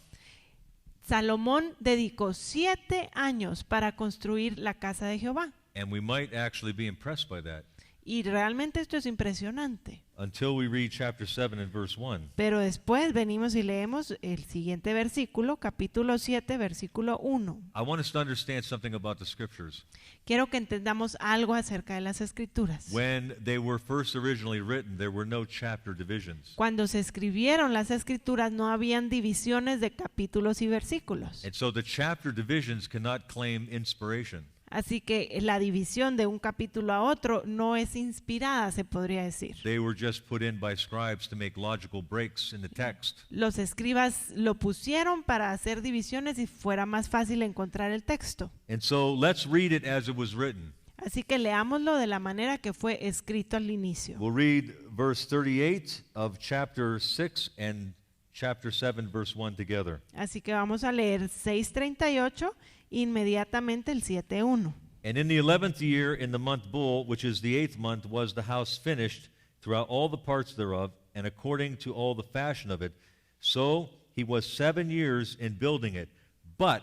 Speaker 2: Salomón dedicó 7 años para construir la casa de Jehová.
Speaker 1: And we might actually be impressed by that
Speaker 2: Y realmente esto es impresionante.
Speaker 1: until we read chapter 7 and verse 1.
Speaker 2: Pero después venimos y leemos el siguiente versículo, capítulo 7, versículo 1.
Speaker 1: I want us to understand something about the scriptures.
Speaker 2: Quiero que entendamos algo acerca de las escrituras.
Speaker 1: When they were first originally written, there were no chapter divisions.
Speaker 2: Cuando se escribieron las escrituras no habían divisiones de capítulos y versículos.
Speaker 1: And so the chapter divisions cannot claim inspiration.
Speaker 2: Así que la división de un capítulo a otro no es inspirada, se podría decir.
Speaker 1: They were just put in by scribes to make logical breaks in the text.
Speaker 2: Los escribas lo pusieron para hacer divisiones y fuera más fácil encontrar el texto.
Speaker 1: And so let's read it as it was written.
Speaker 2: Así que leámoslo de la manera que fue escrito al inicio.
Speaker 1: We'll read verse 38 of chapter 6 and chapter 7 verse 1 together.
Speaker 2: Así que vamos a leer 6:38, inmediatamente el 7:1.
Speaker 1: "And in the 11th year, in the month Bul, which is the 8th month, was the house finished throughout all the parts thereof, and according to all the fashion of it. So he was 7 years in building it. But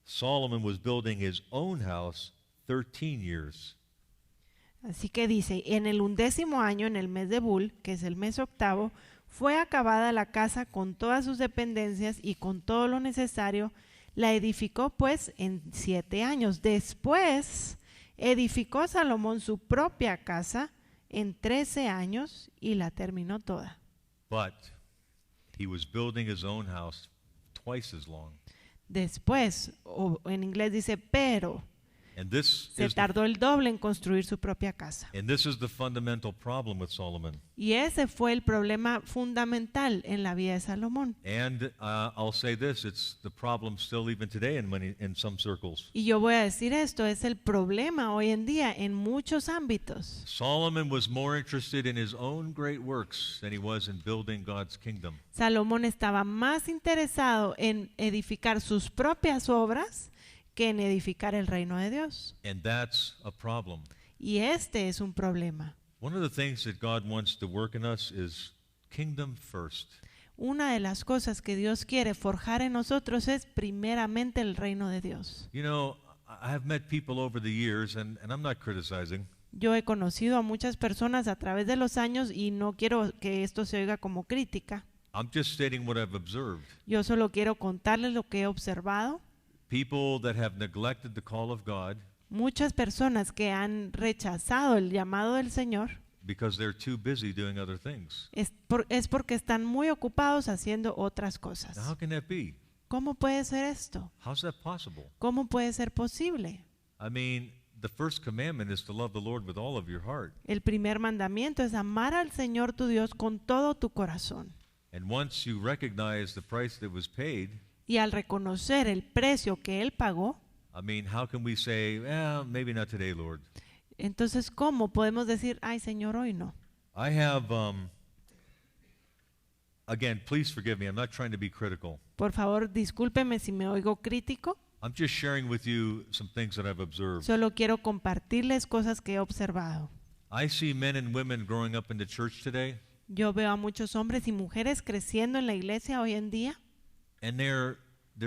Speaker 1: Solomon was building his own house 13 years.
Speaker 2: Así que dice, en el 11º año, en el mes de Bul, que es el mes 8º, fue acabada la casa con todas sus dependencias y con todo lo necesario. La edificó pues en 7 años. Después edificó Salomón su propia casa en 13 años y la terminó toda.
Speaker 1: But he was building his own house twice as long."
Speaker 2: Después, o en inglés dice, pero
Speaker 1: And this
Speaker 2: se
Speaker 1: is
Speaker 2: tardó el doble en construir su propia casa.
Speaker 1: the fundamental problem with Solomon.
Speaker 2: Y ese fue el problema fundamental en la vida de Salomón.
Speaker 1: And I'll say this, it's the problem still even today in some circles.
Speaker 2: Y yo voy a decir esto, es el problema hoy en día en muchos ámbitos.
Speaker 1: Solomon was more interested in his own great works than he was in building God's kingdom.
Speaker 2: Salomón estaba más interesado en edificar sus propias obras que en edificar el reino de Dios.
Speaker 1: And that's a problem.
Speaker 2: Y este es un problema.
Speaker 1: One of the things that God wants to work in us is kingdom first.
Speaker 2: Una de las cosas que Dios quiere forjar en nosotros es primeramente el reino de Dios.
Speaker 1: You know, I have met people over the years, and I'm not criticizing,
Speaker 2: Yo he conocido a muchas personas a través de los años y no quiero que esto se oiga como crítica.
Speaker 1: I'm just stating what I've observed.
Speaker 2: Yo solo quiero contarles lo que he observado.
Speaker 1: People that have neglected the call of God
Speaker 2: Muchas personas que han rechazado el llamado del Señor
Speaker 1: because they're too busy doing other things.
Speaker 2: es porque están muy ocupados haciendo otras cosas.
Speaker 1: Now, how can that be?
Speaker 2: ¿Cómo puede ser esto?
Speaker 1: How's that possible?
Speaker 2: ¿Cómo puede ser posible?
Speaker 1: I mean, the first commandment is to love the Lord with all of your heart.
Speaker 2: El primer mandamiento es amar al Señor tu Dios con todo tu corazón.
Speaker 1: And once you recognize the price that was paid,
Speaker 2: Y al reconocer el precio que Él pagó,
Speaker 1: I mean, how can we say, well, maybe not today, Lord?
Speaker 2: entonces ¿cómo podemos decir, ay Señor, hoy no?
Speaker 1: I have, again, please forgive me. I'm not trying to be critical.
Speaker 2: Por favor, discúlpeme si me oigo crítico.
Speaker 1: I'm just sharing with you some things that I've observed.
Speaker 2: Solo quiero compartirles cosas que he observado.
Speaker 1: I see men and women growing up in the church today
Speaker 2: Yo veo a muchos hombres y mujeres creciendo en la iglesia hoy en día
Speaker 1: and they're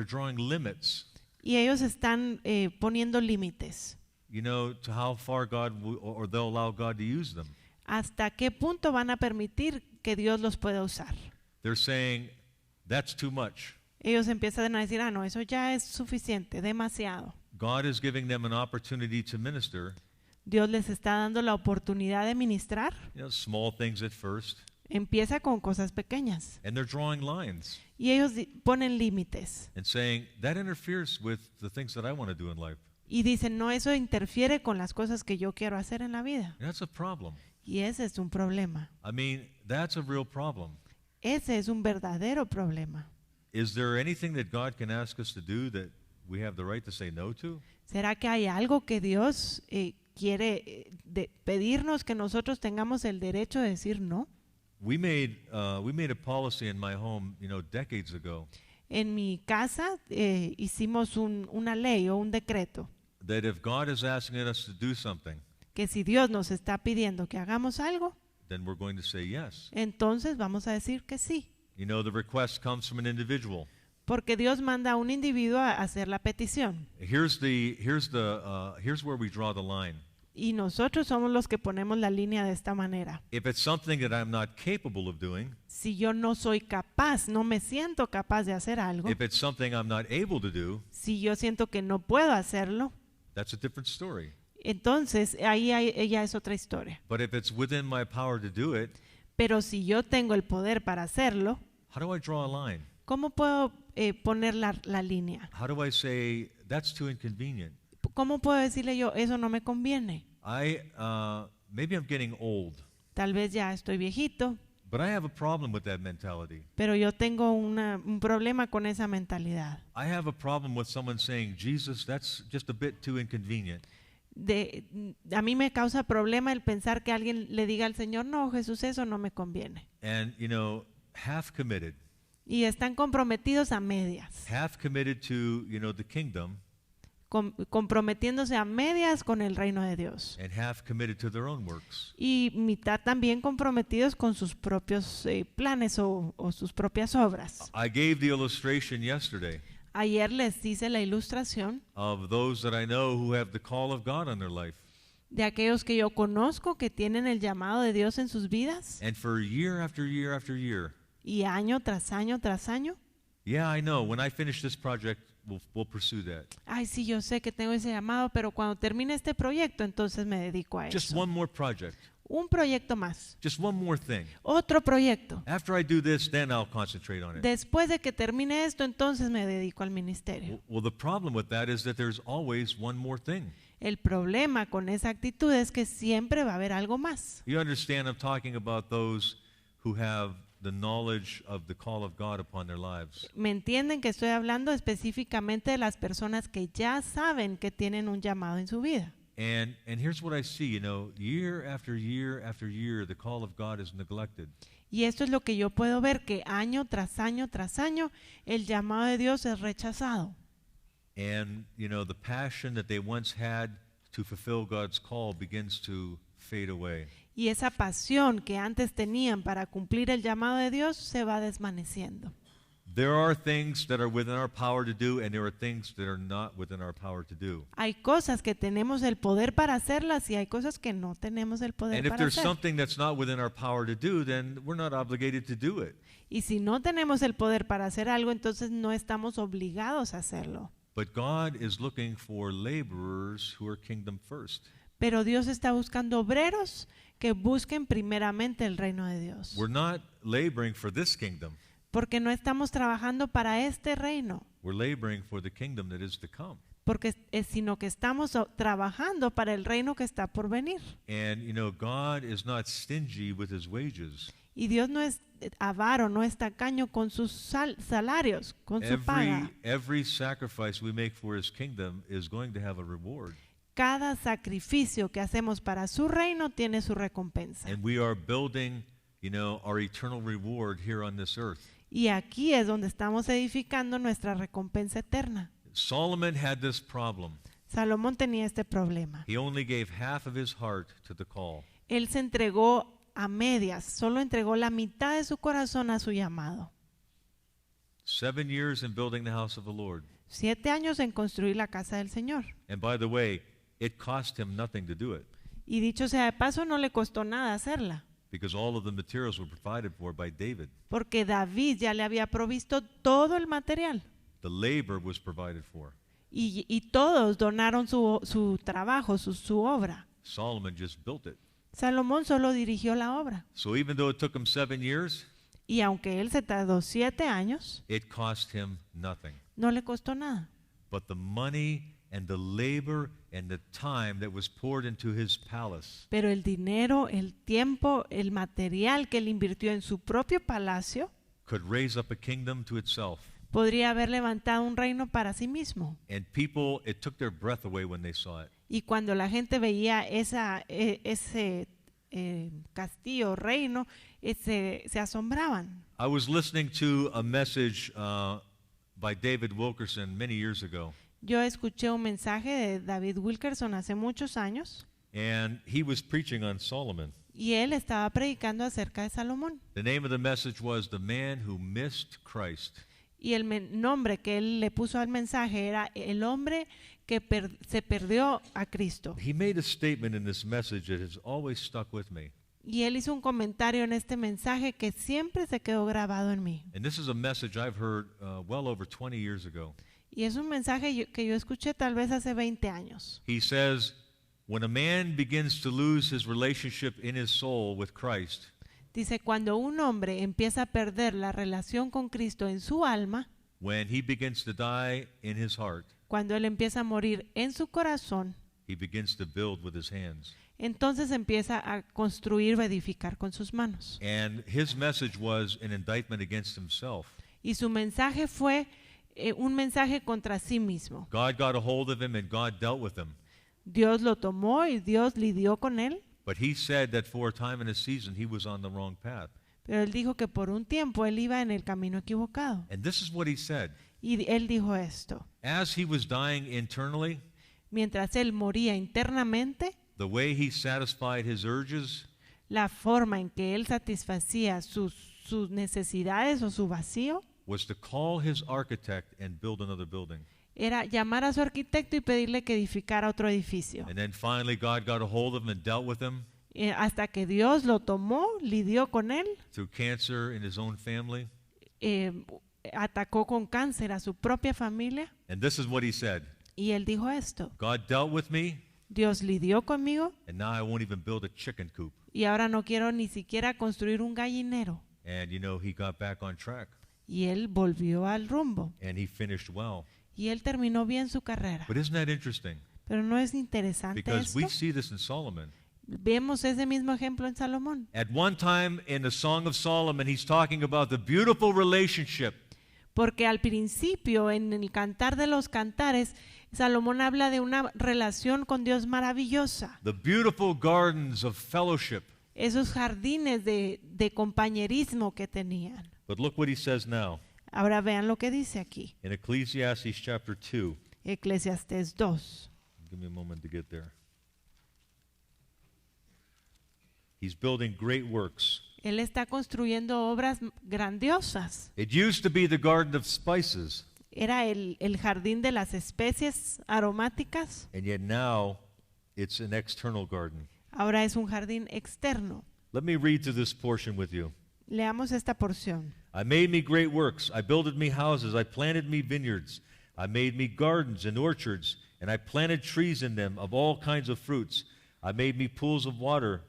Speaker 1: drawing limits,
Speaker 2: y ellos están poniendo límites.
Speaker 1: you know, to how far God or they'll allow God to use them.
Speaker 2: ¿Hasta qué punto van a permitir que Dios los pueda usar?
Speaker 1: They're saying that's too much.
Speaker 2: Ellos empiezan a decir, no, eso ya es suficiente, demasiado.
Speaker 1: God is giving them an opportunity to minister,
Speaker 2: Dios les está dando la oportunidad de ministrar.
Speaker 1: you know, small things at first,
Speaker 2: Empieza con cosas pequeñas
Speaker 1: and they're drawing lines
Speaker 2: y ellos ponen límites
Speaker 1: and saying that interferes with the things that I want to do in life.
Speaker 2: y dicen, no, eso interfiere con las cosas que yo quiero hacer en la vida.
Speaker 1: And that's a problem.
Speaker 2: Y ese es un problema.
Speaker 1: I mean, that's a real problem.
Speaker 2: Ese es un verdadero problema.
Speaker 1: Is there anything that God can ask us to do that we have the right to say no to?
Speaker 2: ¿Será que hay algo que Dios quiere pedirnos que nosotros tengamos el derecho de decir no?
Speaker 1: We made a policy in my home, you know, decades ago,
Speaker 2: En mi casa hicimos una ley o un decreto
Speaker 1: that if God is asking us to do something,
Speaker 2: que si Dios nos está pidiendo que hagamos algo,
Speaker 1: then we're going to say yes.
Speaker 2: entonces vamos a decir que sí.
Speaker 1: You know, the request comes from an individual.
Speaker 2: Porque Dios manda a un individuo a hacer la petición.
Speaker 1: Here's where we draw the line.
Speaker 2: Y nosotros somos los que ponemos la línea de esta manera.
Speaker 1: If it's something that I'm not capable of doing,
Speaker 2: Si yo no soy capaz, no me siento capaz de hacer algo,
Speaker 1: if it's something I'm not able to do,
Speaker 2: si yo siento que no puedo hacerlo,
Speaker 1: that's a different story.
Speaker 2: entonces ahí ya es otra historia.
Speaker 1: But if it's within my power to do it,
Speaker 2: Pero si yo tengo el poder para hacerlo,
Speaker 1: how do I draw a line?
Speaker 2: ¿cómo puedo poner la línea?
Speaker 1: How do I say that's too inconvenient?
Speaker 2: ¿Cómo puedo decirle yo, eso no me conviene?
Speaker 1: Maybe I'm getting old,
Speaker 2: Tal vez ya estoy viejito,
Speaker 1: but I have a problem with that mentality.
Speaker 2: pero yo tengo un problema con esa mentalidad.
Speaker 1: I have a problem with someone saying, Jesus, that's just a bit too inconvenient.
Speaker 2: A mí me causa problema el pensar que alguien le diga al Señor, no, Jesús, eso no me conviene.
Speaker 1: And, you know, half committed
Speaker 2: Y están comprometidos a medias,
Speaker 1: to, you know, the kingdom,
Speaker 2: comprometiéndose a medias con el reino de Dios.
Speaker 1: and half committed to their own works.
Speaker 2: Y mitad también comprometidos con sus propios planes o sus propias obras.
Speaker 1: I gave the illustration yesterday
Speaker 2: Ayer les hice la ilustración
Speaker 1: of those that I know who have the call of God on their life.
Speaker 2: de aquellos que yo conozco que tienen el llamado de Dios en sus vidas
Speaker 1: And for year after year after year,
Speaker 2: y año tras año tras año.
Speaker 1: yeah, I know, when I finish this project, we'll pursue that.
Speaker 2: Ay, sí, yo sé que tengo ese llamado, pero cuando termine este proyecto, entonces me dedico a
Speaker 1: Just
Speaker 2: eso.
Speaker 1: one more project.
Speaker 2: Un proyecto más,
Speaker 1: Just one more thing.
Speaker 2: otro proyecto.
Speaker 1: After I do this, then I'll concentrate on it.
Speaker 2: Después de que termine esto, entonces me dedico al ministerio.
Speaker 1: Well, the problem with that is that there's always one more thing.
Speaker 2: El problema con esa actitud es que siempre va a haber algo más.
Speaker 1: You understand, I'm talking about those who have the knowledge of the call of God upon their lives.
Speaker 2: ¿Me entienden que estoy hablando específicamente de las personas que ya saben que tienen un llamado en su vida?
Speaker 1: And here's what I see, you know, year after year after year, the call of God is neglected.
Speaker 2: Y esto es lo que yo puedo ver, que año tras año tras año el llamado de Dios es rechazado.
Speaker 1: And, you know, the passion that they once had to fulfill God's call begins to fade away.
Speaker 2: Y esa pasión que antes tenían para cumplir el llamado de Dios se va desvaneciendo.
Speaker 1: There are things that are within our power to do, and there are things that are not within our power to do.
Speaker 2: Hay cosas que tenemos el poder para hacerlas y hay cosas que no tenemos el poder
Speaker 1: And if
Speaker 2: para
Speaker 1: there's
Speaker 2: hacer.
Speaker 1: something that's not within our power to do, then we're not obligated to do it.
Speaker 2: Y si no tenemos el poder para hacer algo, entonces no estamos obligados a hacerlo.
Speaker 1: But God is looking for laborers who are kingdom first.
Speaker 2: Pero Dios está buscando obreros que busquen primeramente el reino de Dios.
Speaker 1: We're not laboring for this kingdom.
Speaker 2: Porque no estamos trabajando para este reino,
Speaker 1: We're laboring for the kingdom that is to come.
Speaker 2: sino que estamos trabajando para el reino que está por venir.
Speaker 1: And, you know, God is not stingy with his wages.
Speaker 2: Y Dios no es avaro, no es tacaño con sus salarios, con su paga.
Speaker 1: Every sacrifice we make for his kingdom is going to have a reward.
Speaker 2: Cada sacrificio que hacemos para su reino tiene su recompensa.
Speaker 1: And we are building, you know, our eternal reward here on this earth.
Speaker 2: Y aquí es donde estamos edificando nuestra recompensa eterna.
Speaker 1: Solomon had this problem.
Speaker 2: Salomón tenía este problema.
Speaker 1: He only gave half of his heart to the call.
Speaker 2: Él se entregó a medias, solo entregó la mitad de su corazón a su llamado.
Speaker 1: 7 years in building the house of the Lord.
Speaker 2: 7 años en construir la casa del Señor.
Speaker 1: And by the way, it cost him nothing to do it
Speaker 2: Y dicho sea de paso, no le costó nada hacerla,
Speaker 1: because all of the materials were provided for by David.
Speaker 2: porque David ya le había provisto todo el material.
Speaker 1: The labor was provided for.
Speaker 2: Y todos donaron su trabajo, su obra.
Speaker 1: Solomon just built it.
Speaker 2: Salomón solo dirigió la obra.
Speaker 1: So even though it took him 7 years,
Speaker 2: Y aunque él se tardó 7 años,
Speaker 1: it cost him nothing.
Speaker 2: no le costó nada.
Speaker 1: But the money and the labor and the time that was poured into his palace
Speaker 2: Pero el dinero, el tiempo, el material que él invirtió en su propio palacio
Speaker 1: could raise up a kingdom to itself.
Speaker 2: podría haber levantado un reino para sí mismo.
Speaker 1: And people, it took their breath away when they saw it.
Speaker 2: Y cuando la gente veía ese castillo, reino, se asombraban.
Speaker 1: I was listening to a message by David Wilkerson many years ago,
Speaker 2: Yo escuché un mensaje de David Wilkerson hace muchos años
Speaker 1: and he was preaching on Solomon.
Speaker 2: y él estaba predicando acerca de Salomón.
Speaker 1: The name of the message was The Man Who Missed Christ.
Speaker 2: Y el nombre que él le puso al mensaje era el hombre que se perdió a Cristo.
Speaker 1: He made a statement in this message that has always stuck with me.
Speaker 2: Y él hizo un comentario en este mensaje que siempre se quedó grabado en mí.
Speaker 1: And this is a message I've heard well over 20 years ago.
Speaker 2: Y es un mensaje que yo escuché tal vez hace 20 años.
Speaker 1: He says, when a man begins to lose his relationship in his soul with Christ,
Speaker 2: Dice, cuando un hombre empieza a perder la relación con Cristo en su alma,
Speaker 1: when he begins to die in his heart,
Speaker 2: cuando él empieza a morir en su corazón,
Speaker 1: he begins to build with his hands.
Speaker 2: entonces empieza a construir o edificar con sus manos.
Speaker 1: And his message was an indictment against himself.
Speaker 2: Y su mensaje fue un mensaje contra sí mismo.
Speaker 1: God got a hold of him and God dealt with him.
Speaker 2: Dios lo tomó y Dios lidió con él,
Speaker 1: But he said that for a time and a season he was on the wrong path.
Speaker 2: pero él dijo que por un tiempo él iba en el camino equivocado.
Speaker 1: And this is what he said.
Speaker 2: Y él dijo esto:
Speaker 1: As he was dying internally,
Speaker 2: mientras él moría internamente,
Speaker 1: the way he satisfied his urges
Speaker 2: la forma en que él satisfacía sus necesidades o su vacío
Speaker 1: was to call his architect and build another building.
Speaker 2: era llamar a su arquitecto y pedirle que edificara otro edificio.
Speaker 1: And then finally God got a hold of him and dealt with him
Speaker 2: Hasta que Dios lo tomó, lidió con él,
Speaker 1: through cancer in his own family.
Speaker 2: atacó con cáncer a su propia familia,
Speaker 1: And this is what he said.
Speaker 2: y él dijo esto:
Speaker 1: God dealt with me,
Speaker 2: Dios lidió conmigo
Speaker 1: and now I won't even build a chicken coop.
Speaker 2: y ahora no quiero ni siquiera construir un gallinero.
Speaker 1: And you know, he got back on track
Speaker 2: Y él volvió al rumbo
Speaker 1: and he finished well.
Speaker 2: y él terminó bien su carrera.
Speaker 1: But isn't that interesting?
Speaker 2: Pero ¿no es interesante
Speaker 1: Because
Speaker 2: esto?
Speaker 1: we see this in Solomon.
Speaker 2: Vemos ese mismo ejemplo en Salomón.
Speaker 1: At one time in the Song of Solomon, he's talking about the beautiful relationship
Speaker 2: Porque al principio, en el Cantar de los Cantares, Salomón habla de una relación con Dios maravillosa.
Speaker 1: the beautiful gardens of fellowship.
Speaker 2: Esos jardines de compañerismo que tenían.
Speaker 1: But look what he says now
Speaker 2: Ahora vean lo que dice aquí.
Speaker 1: in Ecclesiastes chapter 2.
Speaker 2: Eclesiastés 2.
Speaker 1: Give me a moment to get there. He's building great works.
Speaker 2: Él está construyendo obras grandiosas.
Speaker 1: It used to be the garden of spices,
Speaker 2: Era el jardín de las especies aromáticas.
Speaker 1: and yet now it's an external garden.
Speaker 2: Ahora es un jardín externo.
Speaker 1: Let me read through this portion with you.
Speaker 2: Leamos esta porción.
Speaker 1: I made me great works. I builded me houses. I planted me vineyards. I made me gardens and orchards, and I planted trees in them of all kinds of fruits. I made me pools of water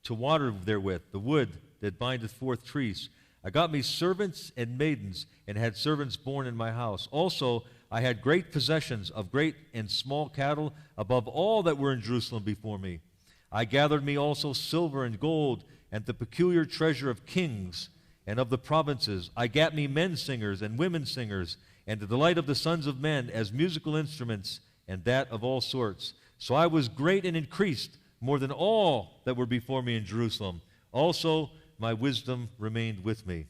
Speaker 1: to water therewith, the wood that bindeth forth trees. I got me servants and maidens, and had servants born in my house. Also, I had great possessions of great and small cattle above all that were in Jerusalem before me. I gathered me also silver and gold, and the peculiar treasure of kings and of the provinces. I gat me men singers and women singers, and the delight of the sons of men as musical instruments, and that of all sorts. So I was great and increased more than all that were before me in Jerusalem. Also, my wisdom remained with me.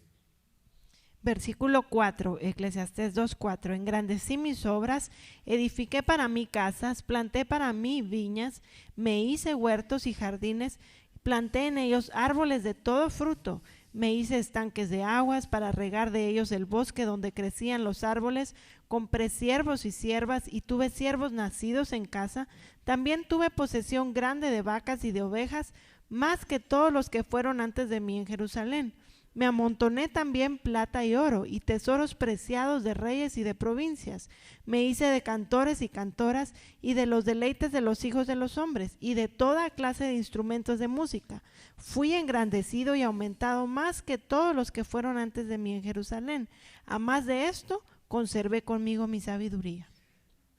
Speaker 2: Versículo 4, Eclesiastés 2:4. Engrandecí mis obras, edifiqué para mí casas, planté para mí viñas, me hice huertos y jardines, Planté en ellos árboles de todo fruto. Me hice estanques de aguas para regar de ellos el bosque donde crecían los árboles. Compré siervos y siervas y tuve siervos nacidos en casa. También tuve posesión grande de vacas y de ovejas, más que todos los que fueron antes de mí en Jerusalén. Me amontoné también plata y oro y tesoros preciados de reyes y de provincias. Me hice de cantores y cantoras y de los deleites de los hijos de los hombres y de toda clase de instrumentos de música. Fui engrandecido y aumentado más que todos los que fueron antes de mí en Jerusalén. A más de esto, conservé conmigo mi sabiduría.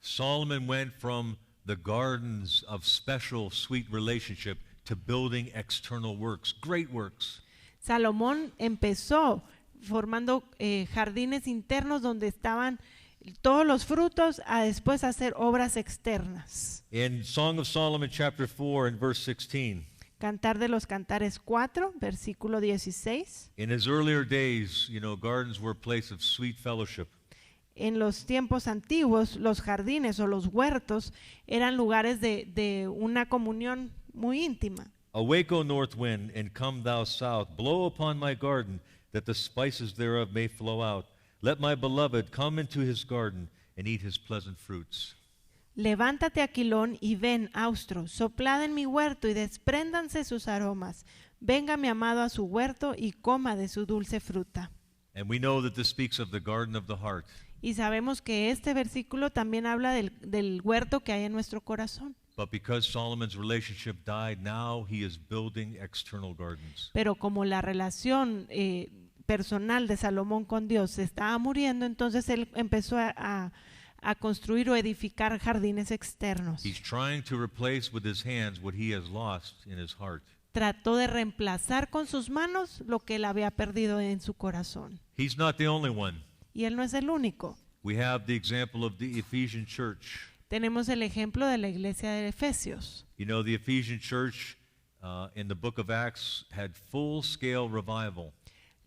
Speaker 1: Solomon went from the gardens of special sweet relationship to building external works, great works.
Speaker 2: Salomón empezó formando jardines internos donde estaban todos los frutos, a después hacer obras externas.
Speaker 1: In Song of Solomon chapter 4 and verse 16,
Speaker 2: Cantar de los Cantares 4, versículo 16.
Speaker 1: in his earlier days, gardens were a place of sweet fellowship.
Speaker 2: En los tiempos antiguos, los jardines o los huertos eran lugares de una comunión muy íntima.
Speaker 1: Awake, O north wind, and come thou south. Blow upon my garden, that the spices thereof may flow out. Let my beloved come into his garden and eat his pleasant fruits.
Speaker 2: Levántate, Aquilón, y ven, austro, soplad en mi huerto y despréndanse sus aromas. Venga mi amado a su huerto y coma de su dulce fruta.
Speaker 1: And we know that this speaks of the garden of the heart.
Speaker 2: Y sabemos que este versículo también habla del huerto que hay en nuestro corazón.
Speaker 1: But because Solomon's relationship died, now he is building external gardens.
Speaker 2: Pero como la relación personal de Salomón con Dios se estaba muriendo, entonces él empezó a construir o edificar jardines externos.
Speaker 1: He's trying to replace with his hands what he has lost in his heart.
Speaker 2: Trató de reemplazar con sus manos lo que él había perdido en su corazón.
Speaker 1: He's not the only one.
Speaker 2: Y él no es el único.
Speaker 1: We have the example of the Ephesian church.
Speaker 2: Tenemos el ejemplo de la iglesia de Efesios.
Speaker 1: The Ephesian church in the book of Acts had full-scale revival.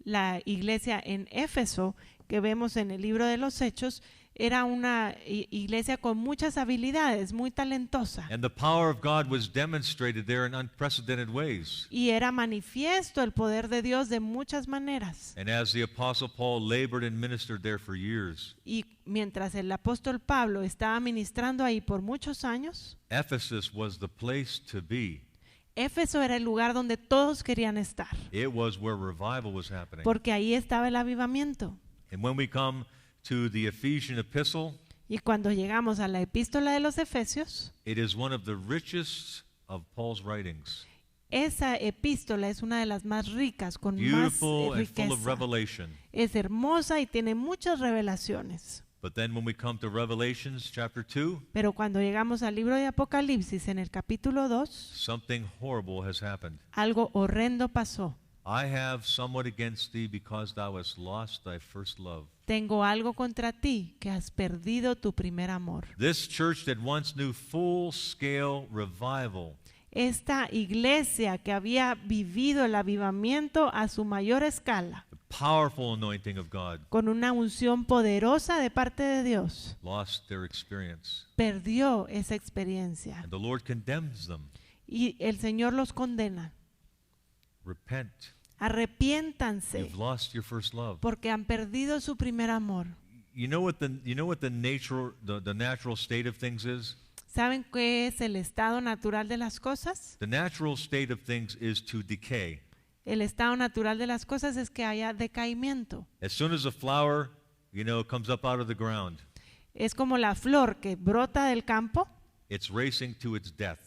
Speaker 2: La iglesia en Éfeso, que vemos en el libro de los Hechos, era una iglesia con muchas habilidades, muy talentosa.
Speaker 1: And the power of God was demonstrated there in unprecedented ways.
Speaker 2: Y era manifiesto el poder de Dios de muchas maneras.
Speaker 1: And as the Apostle Paul labored and ministered there for years,
Speaker 2: Y mientras el apóstol Pablo estaba ministrando ahí por muchos años,
Speaker 1: Ephesus was the place to be.
Speaker 2: Éfeso era el lugar donde todos querían estar,
Speaker 1: It was where revival was happening.
Speaker 2: porque ahí estaba el avivamiento.
Speaker 1: And when we come to the Ephesian epistle,
Speaker 2: Y cuando llegamos a la epístola de los Efesios,
Speaker 1: it is one of the richest of Paul's writings.
Speaker 2: esa epístola es una de las más ricas, con más
Speaker 1: Beautiful and full of
Speaker 2: riqueza.
Speaker 1: revelation.
Speaker 2: Es hermosa y tiene muchas revelaciones.
Speaker 1: But then when we come to Revelations chapter 2,
Speaker 2: Pero cuando llegamos al libro de Apocalipsis, en el capítulo 2,
Speaker 1: something horrible has happened.
Speaker 2: algo horrendo pasó.
Speaker 1: I have somewhat against thee because thou hast lost thy first love.
Speaker 2: Tengo algo contra ti, que has perdido tu primer amor.
Speaker 1: This church that once knew full-scale revival
Speaker 2: Esta iglesia que había vivido el avivamiento a su mayor escala,
Speaker 1: the powerful anointing of God,
Speaker 2: con una unción poderosa de parte de Dios,
Speaker 1: lost their experience.
Speaker 2: perdió esa experiencia.
Speaker 1: And the Lord condemns them.
Speaker 2: Y el Señor los condena.
Speaker 1: Repent.
Speaker 2: Arrepiéntanse,
Speaker 1: You've lost your first love.
Speaker 2: porque han perdido su primer amor.
Speaker 1: You know what the natural state of things is?
Speaker 2: ¿Saben qué es el estado natural de las cosas?
Speaker 1: The natural state of things is to decay.
Speaker 2: El estado natural de las cosas es que haya decaimiento.
Speaker 1: As soon as a flower, comes up out of the ground,
Speaker 2: Es como la flor que brota del campo,
Speaker 1: it's racing to its death.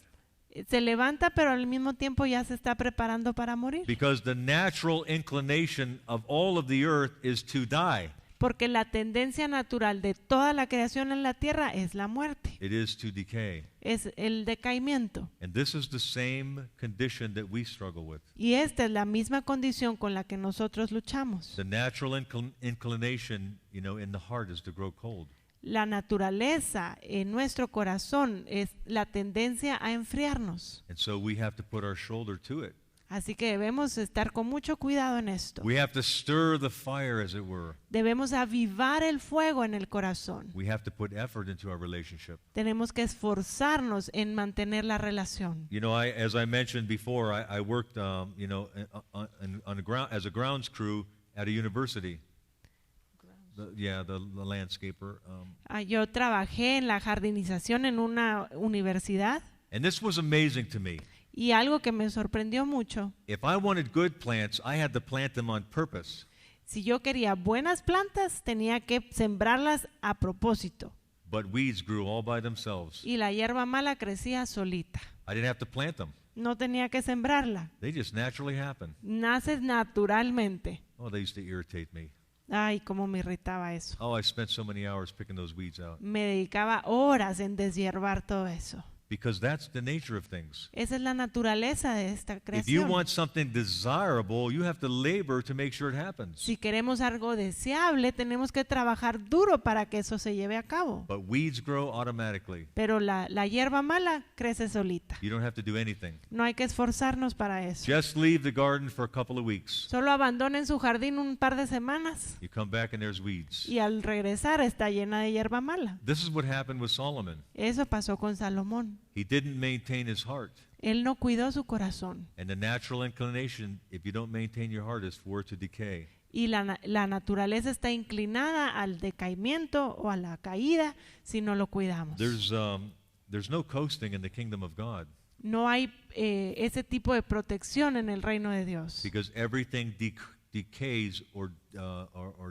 Speaker 2: se levanta, pero al mismo tiempo ya se está preparando para morir.
Speaker 1: Because the natural inclination of all of the earth is to die.
Speaker 2: Porque la tendencia natural de toda la creación en la tierra es la muerte,
Speaker 1: It is to decay.
Speaker 2: es el decaimiento.
Speaker 1: And this is the same condition that we struggle with.
Speaker 2: Y esta es la misma condición con la que nosotros luchamos.
Speaker 1: The natural inclination, in the heart is to grow cold.
Speaker 2: La naturaleza en nuestro corazón es la tendencia a enfriarnos.
Speaker 1: And so we have to put our shoulder to it.
Speaker 2: Así que debemos estar con mucho cuidado en esto.
Speaker 1: We have to stir the fire, as it were.
Speaker 2: Debemos avivar el fuego en el corazón.
Speaker 1: We have to put effort into our relationship.
Speaker 2: Tenemos que esforzarnos en mantener la relación.
Speaker 1: You know, as I mentioned before, I worked, as a grounds crew at a university. The landscaper.
Speaker 2: Yo trabajé en la jardinización en una universidad
Speaker 1: And this was amazing to me.
Speaker 2: y algo que me sorprendió mucho.
Speaker 1: If I wanted good plants, I had to plant them on purpose.
Speaker 2: Si yo quería buenas plantas, tenía que sembrarlas a propósito.
Speaker 1: But weeds grew all by themselves.
Speaker 2: Y la hierba mala crecía solita.
Speaker 1: I didn't have to plant them.
Speaker 2: No tenía que sembrarla.
Speaker 1: They just naturally happen.
Speaker 2: Nace naturalmente.
Speaker 1: Oh, they used to irritate me.
Speaker 2: Ay, cómo me irritaba eso.
Speaker 1: Oh, I spent so many hours picking those weeds out.
Speaker 2: Me dedicaba horas en deshiervar todo eso.
Speaker 1: Because that's the nature of things.
Speaker 2: Esa es la naturaleza de esta
Speaker 1: If you
Speaker 2: creación.
Speaker 1: want something desirable, you have to labor to make sure it happens.
Speaker 2: Si queremos algo deseable, tenemos que trabajar duro para que eso se lleve a cabo.
Speaker 1: But weeds grow automatically.
Speaker 2: Pero la hierba mala crece solita.
Speaker 1: You don't have to do anything.
Speaker 2: No hay que esforzarnos para eso.
Speaker 1: Just leave the garden for a couple of weeks.
Speaker 2: Solo abandonen su jardín un par de semanas
Speaker 1: You come back and there's weeds.
Speaker 2: y al regresar está llena de hierba mala.
Speaker 1: This is what happened with Solomon.
Speaker 2: Eso pasó con Salomón.
Speaker 1: He didn't maintain his heart.
Speaker 2: Él no cuidó su corazón.
Speaker 1: And the natural inclination, if you don't maintain your heart, is for it to decay.
Speaker 2: Y la naturaleza está inclinada al decaimiento o a la caída si no lo cuidamos.
Speaker 1: There's no coasting in the kingdom of God.
Speaker 2: No hay ese tipo de protección en el reino de Dios.
Speaker 1: Because everything decays or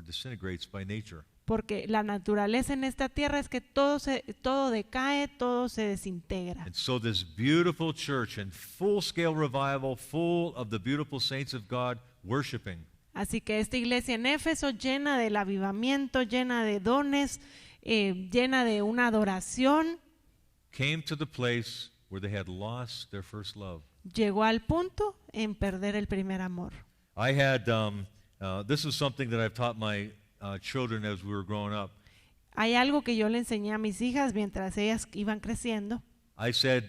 Speaker 1: disintegrates by nature.
Speaker 2: Porque la naturaleza en esta tierra es que todo decae, todo se desintegra.
Speaker 1: And so this beautiful church in full-scale revival, full of the beautiful saints of God worshiping.
Speaker 2: Así que esta iglesia en Éfeso, llena del avivamiento, llena de dones, llena de una adoración,
Speaker 1: Came to the place where they had lost their first love.
Speaker 2: llegó al punto en perder el primer amor.
Speaker 1: I had, this is something that I've taught my children as we were growing up.
Speaker 2: Hay algo que yo le enseñé a mis hijas mientras ellas iban creciendo.
Speaker 1: I said,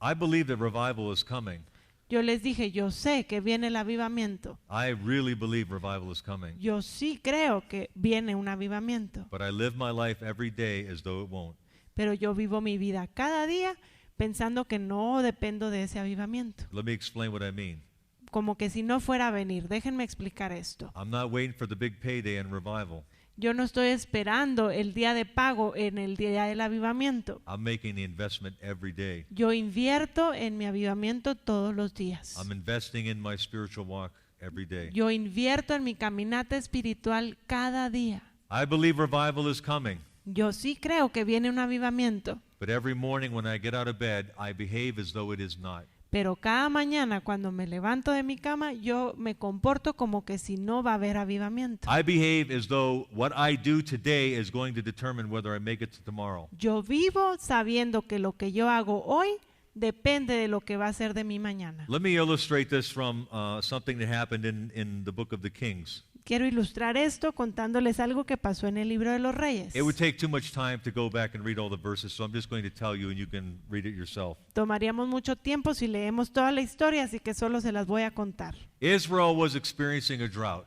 Speaker 1: I believe that revival is coming.
Speaker 2: Yo les dije, yo sé que viene el avivamiento.
Speaker 1: I really believe revival is coming.
Speaker 2: Yo sí creo que viene un avivamiento.
Speaker 1: But I live my life every day as though it won't.
Speaker 2: Pero yo vivo mi vida cada día pensando que no dependo de ese avivamiento.
Speaker 1: Let me explain what I mean.
Speaker 2: Como que si no fuera a venir. Déjenme explicar esto.
Speaker 1: I'm not waiting for the big payday in revival.
Speaker 2: Yo no estoy esperando el día de pago en el día del avivamiento.
Speaker 1: I'm making the investment every day.
Speaker 2: Yo invierto en mi avivamiento todos los días.
Speaker 1: I'm investing in my spiritual walk every day.
Speaker 2: Yo invierto en mi caminata espiritual cada día.
Speaker 1: I believe revival is coming.
Speaker 2: Yo sí creo que viene un avivamiento.
Speaker 1: But every morning when I get out of bed, I behave as though it is not.
Speaker 2: Pero cada mañana cuando me levanto de mi cama, yo me comporto como que si no va a haber avivamiento.
Speaker 1: I behave as though what I do today is going to determine whether I make it to tomorrow.
Speaker 2: Yo vivo sabiendo que lo que yo hago hoy depende de lo que va a ser de mi mañana.
Speaker 1: Let me illustrate this from something that happened in the book of the Kings.
Speaker 2: Quiero ilustrar esto contándoles algo que pasó en el libro de los Reyes.
Speaker 1: It would take too much time to go back and read all the verses, so I'm just going to tell you and you can read it yourself.
Speaker 2: Tomaríamos mucho tiempo si leemos toda la historia, así que solo se las voy a contar.
Speaker 1: Israel was experiencing a drought,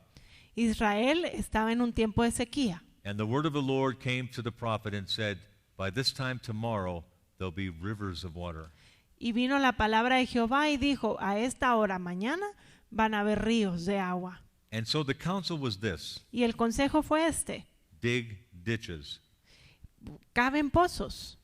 Speaker 2: Israel estaba en un tiempo de sequía.
Speaker 1: and the word of the Lord came to the prophet and said, by this time tomorrow there'll be rivers of water.
Speaker 2: Y vino la palabra de Jehová y dijo, a esta hora mañana van a haber ríos de agua.
Speaker 1: And so the counsel was this:
Speaker 2: Y el consejo fue este:
Speaker 1: dig ditches.
Speaker 2: caven pozos,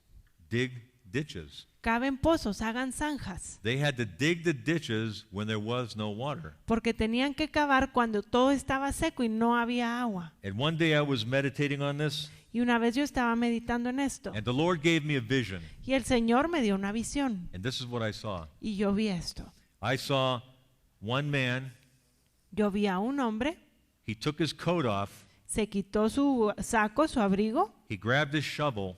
Speaker 1: Dig ditches.
Speaker 2: caven pozos, hagan zanjas,
Speaker 1: They had to dig the ditches when there was no water.
Speaker 2: porque tenían que cavar cuando todo estaba seco y no había agua.
Speaker 1: And one day I was meditating on this,
Speaker 2: Y una vez yo estaba meditando en esto,
Speaker 1: and the Lord gave me a vision.
Speaker 2: y el Señor me dio una visión,
Speaker 1: And this is what I saw.
Speaker 2: y yo vi esto.
Speaker 1: I saw one man,
Speaker 2: Yo vi a un hombre,
Speaker 1: he took his coat off,
Speaker 2: se quitó su saco, su abrigo,
Speaker 1: he grabbed his shovel,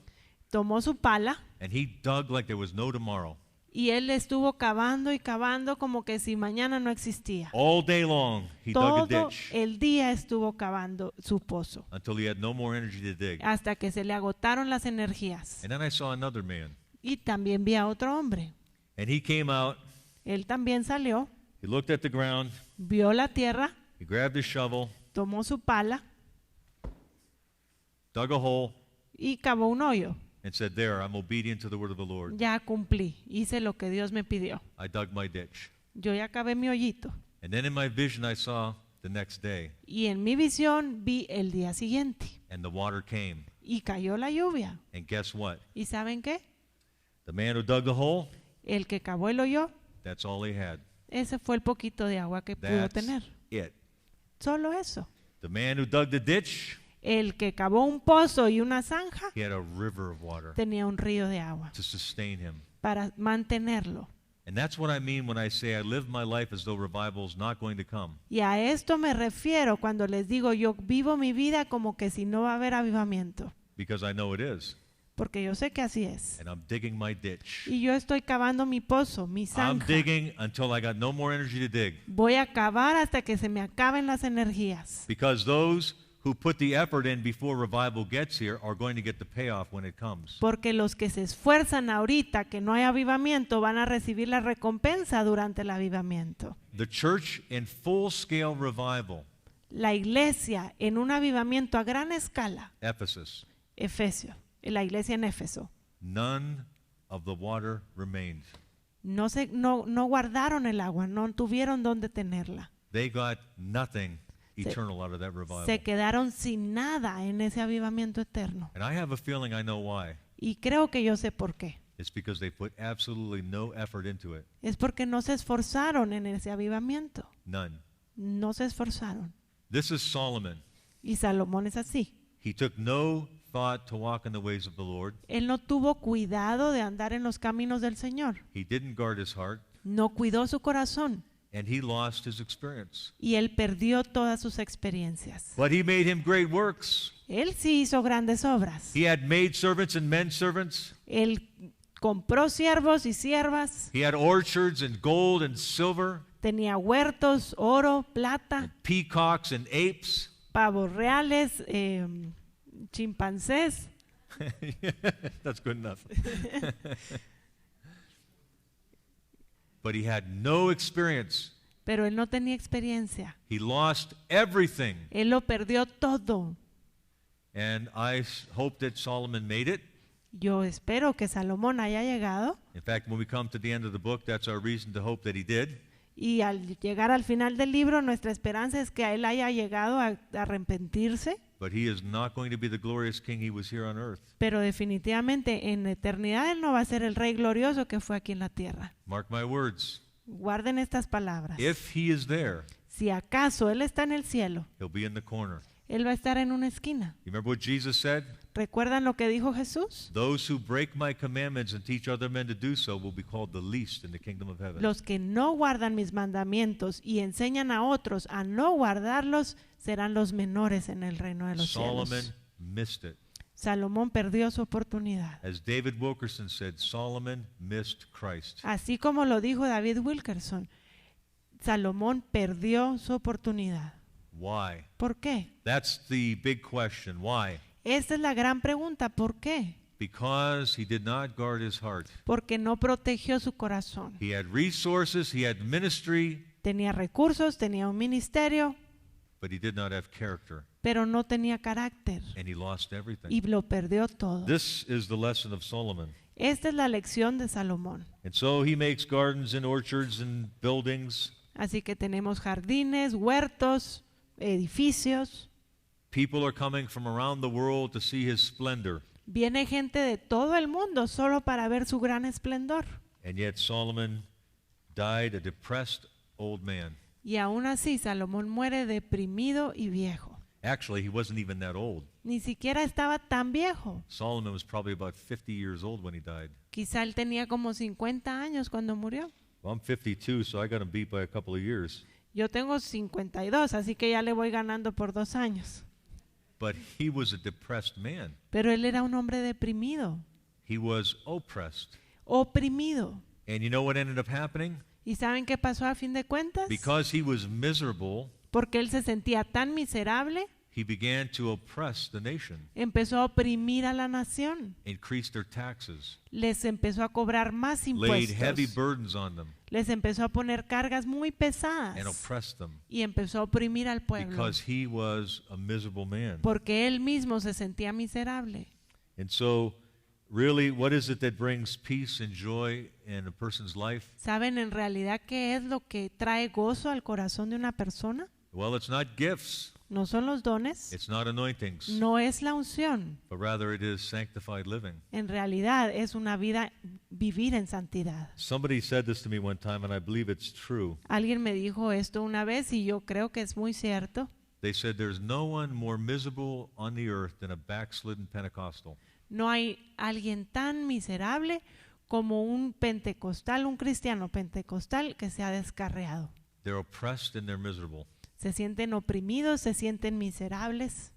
Speaker 2: tomó su pala,
Speaker 1: and he dug like there was no tomorrow.
Speaker 2: y él estuvo cavando y cavando como que si mañana no existía.
Speaker 1: All day long, he dug a
Speaker 2: Todo
Speaker 1: ditch
Speaker 2: el día estuvo cavando su pozo,
Speaker 1: until he had no more energy to dig.
Speaker 2: hasta que se le agotaron las energías.
Speaker 1: And then I saw another man,
Speaker 2: Y también vi a otro hombre.
Speaker 1: and he came out,
Speaker 2: Él también salió
Speaker 1: He looked at the ground.
Speaker 2: vio la tierra,
Speaker 1: He grabbed his shovel,
Speaker 2: tomó su pala
Speaker 1: dug a hole,
Speaker 2: y cavó un hoyo.
Speaker 1: and said, "There, I'm obedient to the word of the Lord.
Speaker 2: Ya cumplí, hice lo que Dios me pidió.
Speaker 1: I dug my ditch."
Speaker 2: Yo ya cavé mi hoyito.
Speaker 1: And then in my vision, I saw the next day,
Speaker 2: Y en mi visión vi el día siguiente
Speaker 1: and the water came.
Speaker 2: y cayó la lluvia.
Speaker 1: And guess what?
Speaker 2: ¿Y saben qué?
Speaker 1: The man who dug the hole,
Speaker 2: El que cavó el hoyo,
Speaker 1: that's all he had.
Speaker 2: ese fue el poquito de agua que pudo
Speaker 1: That's
Speaker 2: tener.
Speaker 1: it.
Speaker 2: Solo eso.
Speaker 1: The man who dug the ditch,
Speaker 2: El que cavó un pozo y una zanja
Speaker 1: he had a river of water
Speaker 2: tenía un río de agua
Speaker 1: to sustain him.
Speaker 2: para mantenerlo.
Speaker 1: And that's what I mean when I say I live my life as though revival's not going to come.
Speaker 2: Y a esto me refiero cuando les digo yo vivo mi vida como que si no va a haber avivamiento,
Speaker 1: Because I know it is.
Speaker 2: porque yo sé que así es.
Speaker 1: And I'm digging my ditch.
Speaker 2: Y yo estoy cavando mi pozo, mi
Speaker 1: I'm
Speaker 2: zanja.
Speaker 1: digging until I got no more energy to dig.
Speaker 2: Voy a cavar hasta que se me acaben las energías.
Speaker 1: Because those who put the effort in before revival gets here are going to get the payoff when it comes.
Speaker 2: Porque los que se esfuerzan ahorita que no hay avivamiento van a recibir la recompensa durante el avivamiento.
Speaker 1: The church in full-scale revival,
Speaker 2: La iglesia en un avivamiento a gran escala,
Speaker 1: Ephesus,
Speaker 2: Efesios, la iglesia en Éfeso,
Speaker 1: none of the water remained.
Speaker 2: no guardaron el agua, no tuvieron dónde tenerla.
Speaker 1: They got nothing eternal out of that revival.
Speaker 2: Se quedaron sin nada en ese avivamiento eterno.
Speaker 1: And I have a feeling I know why.
Speaker 2: Y creo que yo sé por qué.
Speaker 1: It's because they put absolutely no effort into it.
Speaker 2: Es porque no se esforzaron en ese avivamiento.
Speaker 1: None.
Speaker 2: No se esforzaron.
Speaker 1: This is Solomon.
Speaker 2: Y Salomón es así.
Speaker 1: He took no thought to walk in the ways of the Lord.
Speaker 2: Él no tuvo cuidado de andar en los caminos del Señor.
Speaker 1: He didn't guard his heart,
Speaker 2: No cuidó su corazón.
Speaker 1: and he lost his experience.
Speaker 2: Y él perdió todas sus experiencias.
Speaker 1: But he made him great works.
Speaker 2: Él sí hizo grandes obras.
Speaker 1: He had maidservants and menservants.
Speaker 2: Él compró siervos y siervas.
Speaker 1: He had orchards and gold and silver,
Speaker 2: Tenía huertos, oro, plata,
Speaker 1: peacocks and apes.
Speaker 2: pavos reales, chimpancés.
Speaker 1: That's good enough. But he had no experience.
Speaker 2: Pero él no tenía experiencia.
Speaker 1: He lost everything.
Speaker 2: Él lo perdió todo.
Speaker 1: And I hope that Solomon made it.
Speaker 2: Yo espero que Salomón haya llegado.
Speaker 1: In fact, when we come to the end of the book, that's our reason to hope that he did.
Speaker 2: Y al llegar al final del libro, nuestra esperanza es que él haya llegado a arrepentirse.
Speaker 1: But he is not going to be the glorious king he was here on earth.
Speaker 2: Pero definitivamente en eternidad él no va a ser el rey glorioso que fue aquí en la tierra.
Speaker 1: Mark my words.
Speaker 2: Guarden estas palabras.
Speaker 1: If he is there,
Speaker 2: Si acaso él está en el cielo,
Speaker 1: he'll be in the corner.
Speaker 2: él va a estar en una esquina.
Speaker 1: You remember what Jesus said?
Speaker 2: ¿Recuerdan lo que dijo Jesús?
Speaker 1: Those who break my commandments and teach other men to do so will be called the least in the kingdom of heaven.
Speaker 2: Los que no guardan mis mandamientos y enseñan a otros a no guardarlos serán los menores en el reino de los
Speaker 1: Solomon
Speaker 2: cielos.
Speaker 1: missed it.
Speaker 2: Salomón perdió su oportunidad.
Speaker 1: As David Wilkerson said, Solomon missed Christ.
Speaker 2: Así como lo dijo David Wilkerson, Salomón perdió su oportunidad.
Speaker 1: Why?
Speaker 2: ¿Por qué?
Speaker 1: That's the big question. Why?
Speaker 2: Esta es la gran pregunta. ¿Por qué?
Speaker 1: Because he did not guard his heart.
Speaker 2: Porque no protegió su corazón.
Speaker 1: He had resources, he had ministry,
Speaker 2: Tenía recursos, tenía un ministerio,
Speaker 1: but he did not have character,
Speaker 2: pero no tenía carácter
Speaker 1: and he lost everything.
Speaker 2: y lo perdió todo.
Speaker 1: This is the lesson of Solomon.
Speaker 2: Esta es la lección de Salomón.
Speaker 1: And so he makes gardens and orchards and buildings.
Speaker 2: Así que tenemos jardines, huertos, edificios.
Speaker 1: People are coming from around the world to see his splendor.
Speaker 2: Viene gente de todo el mundo solo para ver su gran esplendor.
Speaker 1: And yet Solomon died a depressed old man.
Speaker 2: Y aún así Salomón muere deprimido y viejo.
Speaker 1: Actually, he wasn't even that old.
Speaker 2: Ni siquiera estaba tan viejo.
Speaker 1: Solomon was probably about 50 years old when he died.
Speaker 2: Quizá él tenía como 50 años cuando murió.
Speaker 1: Well, I'm 52, so I got him beat by a couple of years.
Speaker 2: Yo tengo 52, así que ya le voy ganando por 2 años.
Speaker 1: But he was a depressed man.
Speaker 2: Pero él era un hombre deprimido,
Speaker 1: He was oppressed.
Speaker 2: oprimido.
Speaker 1: And you know what ended up happening?
Speaker 2: ¿Y saben qué pasó a fin de cuentas?
Speaker 1: Because he was miserable,
Speaker 2: Porque él se sentía tan miserable,
Speaker 1: he began to oppress the nation,
Speaker 2: empezó a oprimir a la nación.
Speaker 1: increased their taxes,
Speaker 2: Les empezó a cobrar más
Speaker 1: laid heavy
Speaker 2: impuestos.
Speaker 1: burdens on them.
Speaker 2: Les empezó a poner cargas muy pesadas
Speaker 1: and oppress them
Speaker 2: y empezó a oprimir al pueblo
Speaker 1: because he was a miserable man.
Speaker 2: porque él mismo se sentía miserable.
Speaker 1: And so, really, what is it that brings peace and joy in a person's life?
Speaker 2: ¿Saben en realidad qué es lo que trae gozo al corazón de una persona?
Speaker 1: Well, it's not gifts,
Speaker 2: No son los dones,
Speaker 1: it's not anointings,
Speaker 2: no es la unción.
Speaker 1: but rather it is sanctified living.
Speaker 2: En realidad es una vida vivir en santidad.
Speaker 1: Somebody said this to me one time, and I believe it's true.
Speaker 2: Alguien me dijo esto una vez y yo creo que es muy cierto.
Speaker 1: They said there's no one more miserable on the earth than a backslidden Pentecostal.
Speaker 2: No hay alguien tan miserable como un pentecostal, un cristiano pentecostal que se ha descarriado.
Speaker 1: They're oppressed and they're miserable.
Speaker 2: Se sienten oprimidos, se sienten miserables.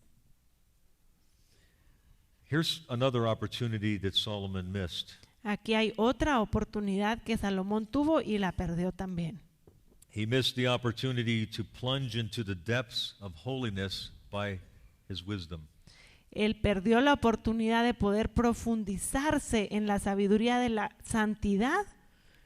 Speaker 1: Here's another opportunity that Solomon missed.
Speaker 2: Aquí hay otra oportunidad que Salomón tuvo y la perdió también.
Speaker 1: He missed the opportunity to plunge into the depths of holiness by his wisdom.
Speaker 2: Él perdió la oportunidad de poder profundizarse en la sabiduría de la santidad.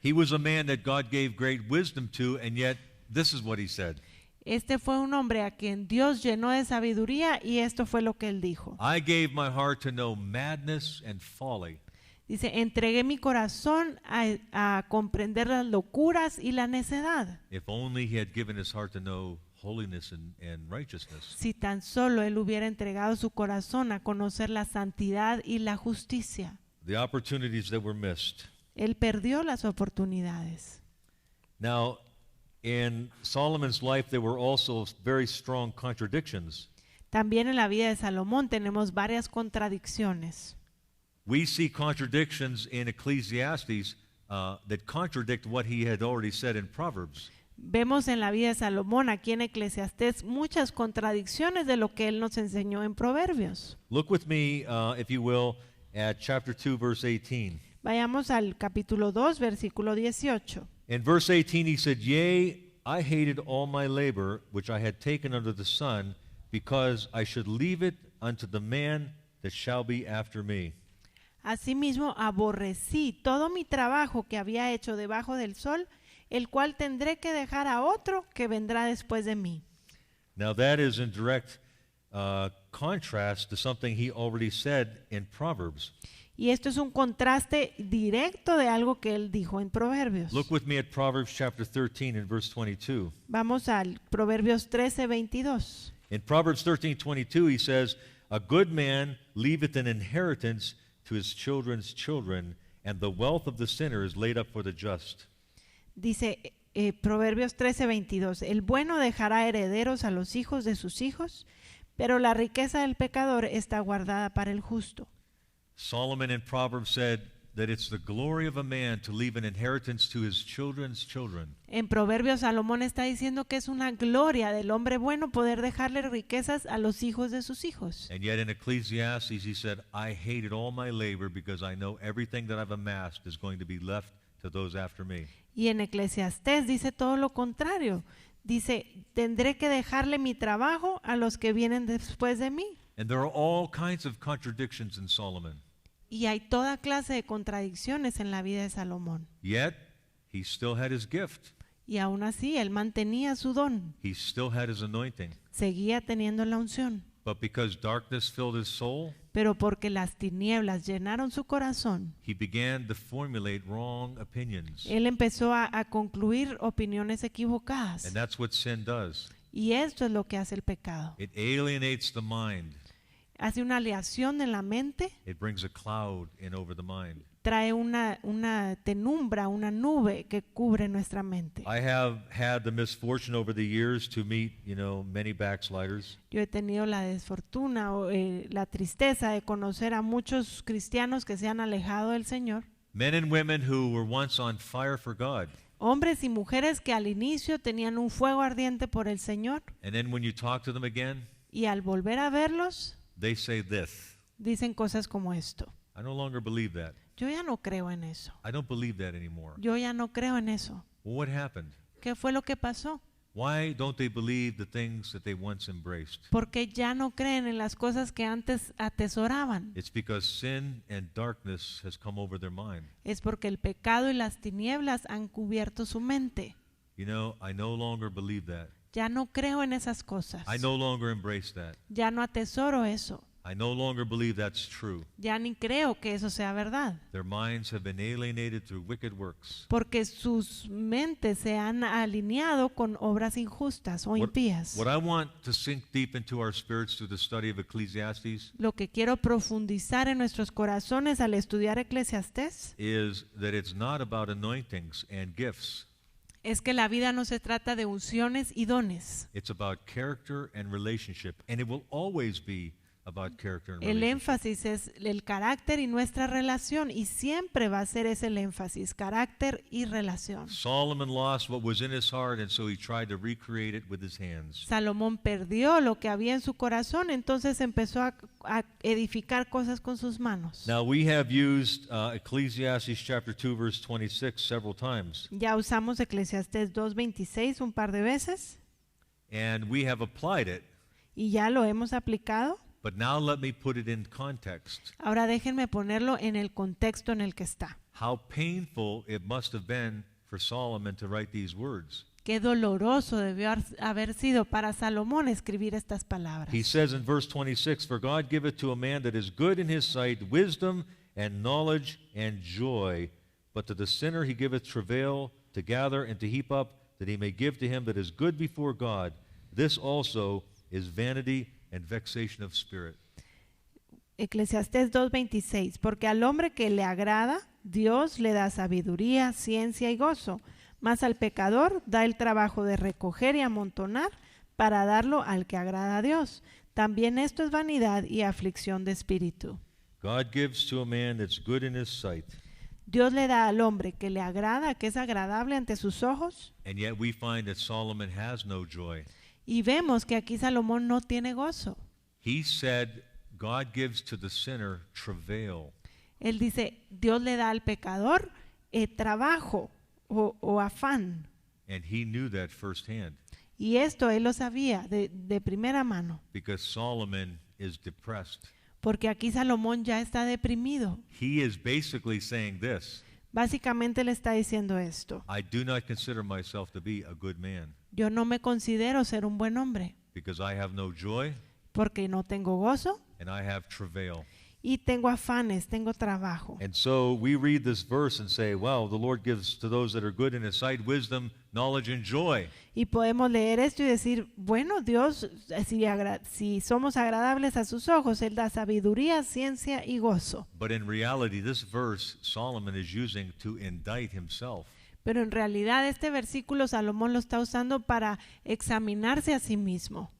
Speaker 1: He was a man that God gave great wisdom to, and yet this is what he said.
Speaker 2: Este fue un hombre a quien Dios llenó de sabiduría y esto fue lo que él dijo.
Speaker 1: I gave my heart to know madness and folly.
Speaker 2: Dice, entregué mi corazón a comprender las locuras y la necedad.
Speaker 1: If only he had given his heart to know holiness and righteousness.
Speaker 2: Si tan solo él hubiera entregado su corazón a conocer la santidad y la justicia.
Speaker 1: The opportunities that were missed.
Speaker 2: Él perdió las oportunidades.
Speaker 1: Now, in Solomon's life, there were also very strong contradictions.
Speaker 2: También en la vida de Salomón tenemos varias contradicciones.
Speaker 1: We see contradictions in Ecclesiastes that contradict what he had already said in Proverbs.
Speaker 2: Vemos en la vida de Salomón aquí en Eclesiastés muchas contradicciones de lo que él nos enseñó en Proverbios.
Speaker 1: Look with me, if you will, at chapter 2, verse 18.
Speaker 2: Vayamos al capítulo 2, versículo 18.
Speaker 1: In verse 18 he said, Yea, I hated all my labor which I had taken under the sun, because I should leave it unto the man that shall be after me.
Speaker 2: Asimismo, aborrecí todo mi trabajo que había hecho debajo del sol, el cual tendré que dejar a otro que vendrá después de mí.
Speaker 1: Now that is in direct contrast to something he already said in Proverbs.
Speaker 2: Y esto es un contraste directo de algo que él dijo en Proverbios.
Speaker 1: Look with me at Proverbs chapter 13 and verse 22.
Speaker 2: Vamos al Proverbios 13, 22.
Speaker 1: In Proverbs 13:22 he says, A good man leaveth an inheritance to his children's children, and the wealth of the sinner is laid up for the just.
Speaker 2: Dice Proverbios 13, 22. El bueno dejará herederos a los hijos de sus hijos, pero la riqueza del pecador está guardada para el justo.
Speaker 1: Solomon in Proverbs said that it's the glory of a man to leave an inheritance to his children's children.
Speaker 2: En Proverbios Salomón está diciendo que es una gloria del hombre bueno poder dejarle riquezas a los hijos de sus hijos.
Speaker 1: And yet in Ecclesiastes he said, I hated all my labor because I know everything that I've amassed is going to be left to those after me.
Speaker 2: Y en Eclesiastés dice todo lo contrario. Dice, tendré que dejarle mi trabajo a los que vienen después de mí.
Speaker 1: And there are all kinds of contradictions in Solomon.
Speaker 2: Y hay toda clase de contradicciones en la vida de Salomón.
Speaker 1: Yet he still had his gift.
Speaker 2: Y aún así, él mantenía su don.
Speaker 1: He still had his anointing.
Speaker 2: Seguía teniendo la unción.
Speaker 1: But because darkness filled his soul,
Speaker 2: Pero porque las tinieblas llenaron su corazón,
Speaker 1: he began to formulate wrong opinions.
Speaker 2: él empezó a concluir opiniones equivocadas.
Speaker 1: And that's what sin does.
Speaker 2: Y esto es lo que hace el pecado.
Speaker 1: It alienates the mind.
Speaker 2: Hace una aleación en la mente,
Speaker 1: It brings a cloud in over the mind.
Speaker 2: trae una penumbra, una nube que cubre nuestra mente.
Speaker 1: I have had the misfortune over the years to meet, many backsliders.
Speaker 2: Yo he tenido la desfortuna o la tristeza de conocer a muchos cristianos que se han alejado del Señor.
Speaker 1: Men and women who were once on fire for God.
Speaker 2: Hombres y mujeres que al inicio tenían un fuego ardiente por el Señor
Speaker 1: And then when you talk to them again,
Speaker 2: y al volver a verlos
Speaker 1: they say this.
Speaker 2: dicen cosas como esto.
Speaker 1: I no longer believe that.
Speaker 2: Yo ya no creo en eso.
Speaker 1: I don't believe that anymore.
Speaker 2: Yo ya no creo en eso.
Speaker 1: Well, what happened?
Speaker 2: ¿Qué fue lo que pasó?
Speaker 1: Why don't they believe the things that they once embraced?
Speaker 2: Porque ya no creen en las cosas que antes atesoraban.
Speaker 1: It's because sin and darkness has come over their mind.
Speaker 2: Es porque el pecado y las tinieblas han cubierto su mente.
Speaker 1: You know, I no longer believe that.
Speaker 2: Ya no creo en esas cosas.
Speaker 1: I no longer embrace that.
Speaker 2: Ya no atesoro eso.
Speaker 1: I no longer believe that's true.
Speaker 2: Ya ni creo que eso sea verdad.
Speaker 1: Their minds have been alienated through wicked works.
Speaker 2: Porque sus mentes se han alineado con obras injustas o impías.
Speaker 1: What I want to sink deep into our spirits through the study of Ecclesiastes
Speaker 2: Lo que quiero profundizar en nuestros corazones al estudiar Eclesiastés
Speaker 1: is that it's not about anointings and gifts.
Speaker 2: es que la vida no se trata de unciones y dones.
Speaker 1: It's about character and relationship, and it will always be about character and
Speaker 2: El
Speaker 1: relationship.
Speaker 2: énfasis es el carácter y nuestra relación, y siempre va a ser ese el énfasis, carácter y relación.
Speaker 1: Solomon lost what was in his heart, and so he tried to recreate it with his hands.
Speaker 2: Salomón perdió lo que había en su corazón, entonces empezó a edificar cosas con sus manos.
Speaker 1: Now we have used Ecclesiastes chapter 2 verse 26 several times,
Speaker 2: Ya usamos Eclesiastés 2:26 un par de veces
Speaker 1: and we have applied it,
Speaker 2: y ya lo hemos aplicado.
Speaker 1: but now let me put it in context.
Speaker 2: Ahora déjenme ponerlo en el contexto en el que está.
Speaker 1: How painful it must have been for Solomon to write these words.
Speaker 2: Qué doloroso debió haber sido para Salomón escribir estas palabras.
Speaker 1: He says in verse 26, "For God giveth to a man that is good in his sight wisdom and knowledge and joy, but to the sinner he giveth travail to gather and to heap up, that he may give to him that is good before God. This also is vanity and vexation of spirit."
Speaker 2: Eclesiastés 2:26, porque al hombre que le agrada, Dios le da sabiduría, ciencia y gozo, mas al pecador da el trabajo de recoger y amontonar para darlo al que agrada a Dios. También esto es vanidad y aflicción de espíritu.
Speaker 1: God gives to a man that's good in his sight,
Speaker 2: Dios le da al hombre que le agrada, que es agradable ante sus ojos,
Speaker 1: and yet we find that Solomon has no joy.
Speaker 2: y vemos que aquí Salomón no tiene gozo.
Speaker 1: He said, God gives to the sinner travail.
Speaker 2: Él dice, Dios le da al pecador trabajo o afán.
Speaker 1: And he knew that firsthand
Speaker 2: Y esto él lo sabía de primera mano,
Speaker 1: because Solomon is depressed.
Speaker 2: porque aquí Salomón ya está deprimido.
Speaker 1: He is basically saying this,
Speaker 2: Básicamente le está diciendo esto:
Speaker 1: I do not consider myself to be a good man
Speaker 2: yo no me considero ser un buen hombre,
Speaker 1: because I have no joy
Speaker 2: porque no tengo gozo
Speaker 1: and I have travail.
Speaker 2: y tengo afanes, tengo trabajo.
Speaker 1: And so we read this verse and say, wow, the Lord gives to those that are good in his sight wisdom, knowledge, and joy.
Speaker 2: Y podemos leer esto y decir, bueno, Dios, si somos agradables a sus ojos, Él da sabiduría, ciencia y gozo.
Speaker 1: But in reality, this verse Solomon is using to indict himself.
Speaker 2: Pero en realidad este versículo Salomón lo está usando para examinarse a sí mismo.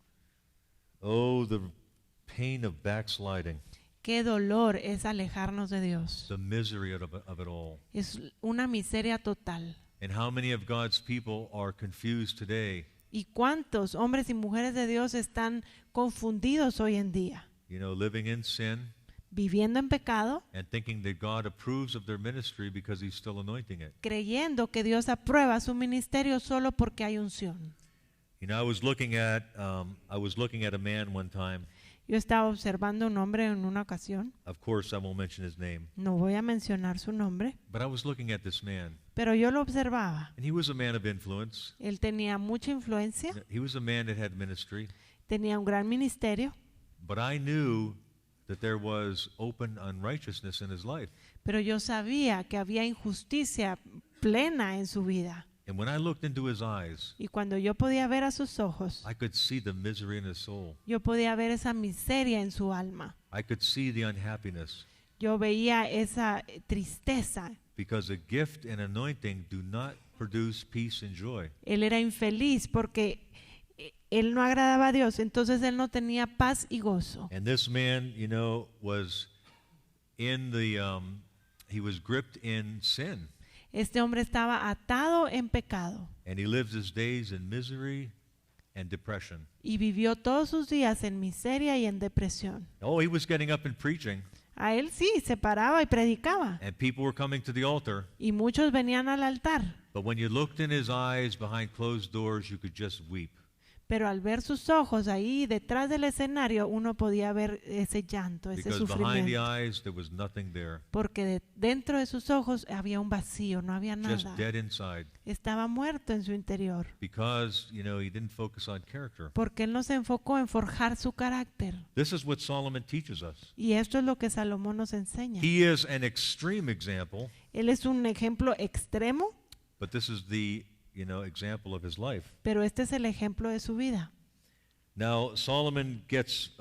Speaker 1: Oh, the pain of backsliding,
Speaker 2: Qué dolor es alejarnos de Dios.
Speaker 1: the misery of it all.
Speaker 2: Es una miseria total.
Speaker 1: And how many of God's people are confused today,
Speaker 2: ¿Y cuántos hombres y mujeres de Dios están confundidos hoy en día?
Speaker 1: living in sin
Speaker 2: Viviendo en pecado,
Speaker 1: and thinking that God approves of their ministry because he's still anointing it.
Speaker 2: creyendo que Dios aprueba su ministerio solo porque hay unción.
Speaker 1: I was looking at a man one time.
Speaker 2: Yo estaba observando a un hombre en una ocasión.
Speaker 1: Of course, I won't mention his name,
Speaker 2: No voy a mencionar su nombre,
Speaker 1: but I was looking at this man,
Speaker 2: pero yo lo observaba.
Speaker 1: and he was a man of influence.
Speaker 2: Él tenía mucha influencia,
Speaker 1: He was a man that had ministry,
Speaker 2: tenía un gran ministerio,
Speaker 1: but I knew that there was open unrighteousness in his life.
Speaker 2: pero yo sabía que había injusticia plena en su vida.
Speaker 1: And when I looked into his eyes,
Speaker 2: Y cuando yo podía ver a sus ojos,
Speaker 1: I could see the misery in his soul.
Speaker 2: yo podía ver esa miseria en su alma.
Speaker 1: I could see the unhappiness,
Speaker 2: Yo veía esa tristeza.
Speaker 1: because a gift and anointing do not produce peace and joy.
Speaker 2: Él era infeliz porque él no agradaba a Dios, entonces él no tenía paz y gozo.
Speaker 1: And this man, was in he was gripped in sin.
Speaker 2: Este hombre estaba atado en pecado
Speaker 1: And he lived his days in misery and depression.
Speaker 2: y vivió todos sus días en miseria y en depresión.
Speaker 1: Oh, he was getting up and preaching,
Speaker 2: A él sí, se paraba y predicaba,
Speaker 1: and people were coming to the altar,
Speaker 2: y muchos venían al altar,
Speaker 1: But when you looked in his eyes behind closed doors, you could just weep.
Speaker 2: Pero al ver sus ojos ahí detrás del escenario, uno podía ver ese llanto, ese
Speaker 1: Because behind the
Speaker 2: sufrimiento.
Speaker 1: eyes, there was nothing there.
Speaker 2: Porque dentro de sus ojos había un vacío, no había
Speaker 1: Just
Speaker 2: nada.
Speaker 1: dead inside.
Speaker 2: Estaba muerto en su interior.
Speaker 1: Because, he didn't focus on character.
Speaker 2: Porque él no se enfocó en forjar su carácter.
Speaker 1: This is what Solomon teaches us.
Speaker 2: Y esto es lo que Salomón nos enseña.
Speaker 1: He is an extreme example,
Speaker 2: Él es un ejemplo extremo,
Speaker 1: but this is the, example of his life.
Speaker 2: pero este es el ejemplo de su vida.
Speaker 1: Now, Solomon gets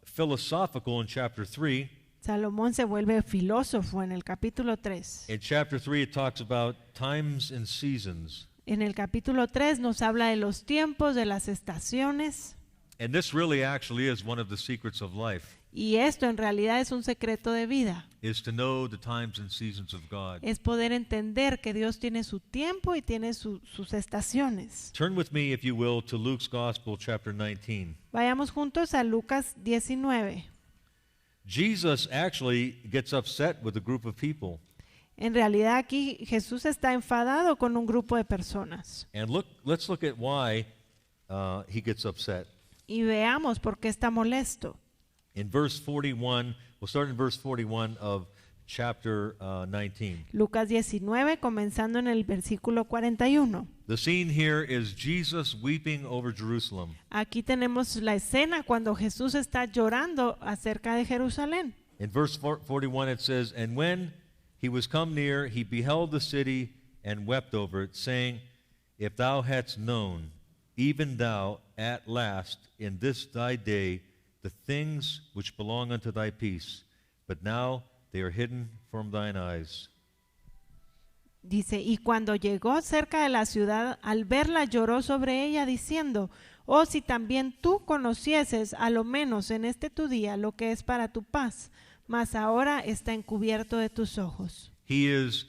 Speaker 1: philosophical in chapter 3.
Speaker 2: Salomón se vuelve filósofo en el capítulo 3.
Speaker 1: In chapter 3, it talks about times and seasons.
Speaker 2: En el capítulo 3 nos habla de los tiempos, de las estaciones,
Speaker 1: And this really actually is one of the secrets of life,
Speaker 2: y esto en realidad es un secreto de vida.
Speaker 1: is to know the times and seasons of God.
Speaker 2: Es poder entender que Dios tiene su tiempo y tiene sus estaciones.
Speaker 1: Turn with me, if you will, to Luke's Gospel, chapter 19.
Speaker 2: Vayamos juntos a Lucas 19.
Speaker 1: Jesus actually gets upset with a group of people.
Speaker 2: En realidad aquí Jesús está enfadado con un grupo de personas.
Speaker 1: And let's look at why he gets upset.
Speaker 2: Y veamos por qué está molesto.
Speaker 1: In verse 41, we'll start in verse 41 of chapter 19.
Speaker 2: Lucas 19, comenzando en el versículo 41.
Speaker 1: The scene here is Jesus weeping over Jerusalem.
Speaker 2: Aquí tenemos la escena cuando Jesús está llorando acerca de Jerusalén.
Speaker 1: In verse 41 it says, "And when he was come near, he beheld the city and wept over it, saying, If thou hadst known, even thou at last in this thy day, the things which belong unto thy peace, but now they are hidden from thine eyes."
Speaker 2: Dice, y cuando llegó cerca de la ciudad, al verla lloró sobre ella, diciendo, oh, si también tú conocieses, a lo menos en este tu día, lo que es para tu paz, mas ahora está encubierto de tus ojos.
Speaker 1: He is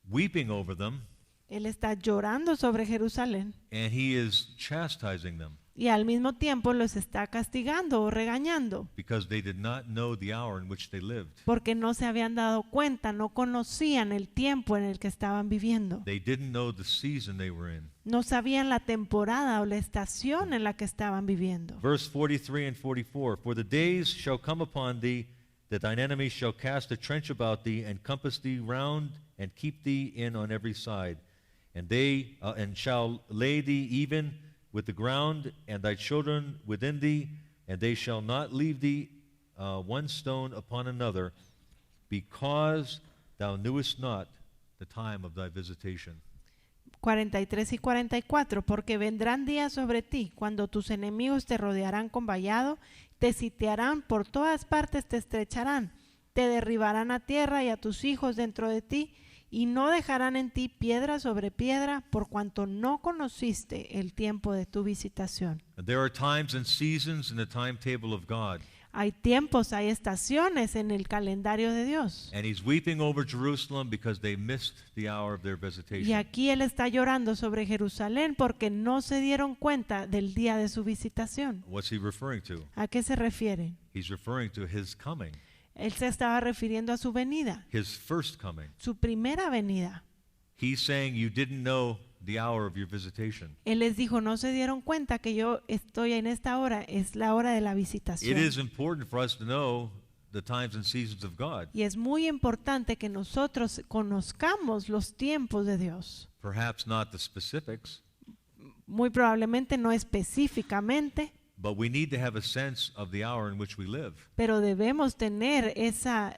Speaker 1: weeping over them,
Speaker 2: Él está llorando sobre Jerusalén
Speaker 1: and he is chastising them
Speaker 2: y al mismo tiempo los está castigando o regañando
Speaker 1: because they did not know the hour in which they lived.
Speaker 2: porque no se habían dado cuenta, no conocían el tiempo en el que estaban viviendo.
Speaker 1: They didn't know the season they were in.
Speaker 2: No sabían la temporada o la estación en la que estaban viviendo.
Speaker 1: Verse 43 and 44, "For the days shall come upon thee, that thine enemies shall cast a trench about thee, and compass thee round, and keep thee in on every side. And they and shall lay thee even with the ground, and thy children within thee, and they shall not leave thee one stone upon another, because thou knewest not the time of thy visitation."
Speaker 2: 43 y 44, porque vendrán días sobre ti, cuando tus enemigos te rodearán con vallado, te sitiarán por todas partes, te estrecharán, te derribarán a tierra y a tus hijos dentro de ti, y no dejarán en ti piedra sobre piedra, por cuanto no conociste el tiempo de tu visitación.
Speaker 1: And there are times and seasons in the timetable of God.
Speaker 2: Hay tiempos, hay estaciones en el calendario de Dios.
Speaker 1: And he's weeping over Jerusalem because they missed the hour of their
Speaker 2: Y
Speaker 1: visitation.
Speaker 2: aquí él está llorando sobre Jerusalén porque no se dieron cuenta del día de su visitación.
Speaker 1: What's he referring to?
Speaker 2: ¿A qué se refiere?
Speaker 1: He's referring to his coming,
Speaker 2: Él se estaba refiriendo a su venida,
Speaker 1: his first coming.
Speaker 2: su primera venida.
Speaker 1: He's saying you didn't know the hour of your visitation.
Speaker 2: Él les dijo, no se dieron cuenta que yo estoy en esta hora, es la hora de la
Speaker 1: It
Speaker 2: visitación.
Speaker 1: is important for us to know the times and seasons of God.
Speaker 2: Y es muy importante que nosotros conozcamos los tiempos de Dios.
Speaker 1: Perhaps not the specifics,
Speaker 2: Muy probablemente no específicamente,
Speaker 1: but we need to have a sense of the hour in which we live.
Speaker 2: pero debemos tener esa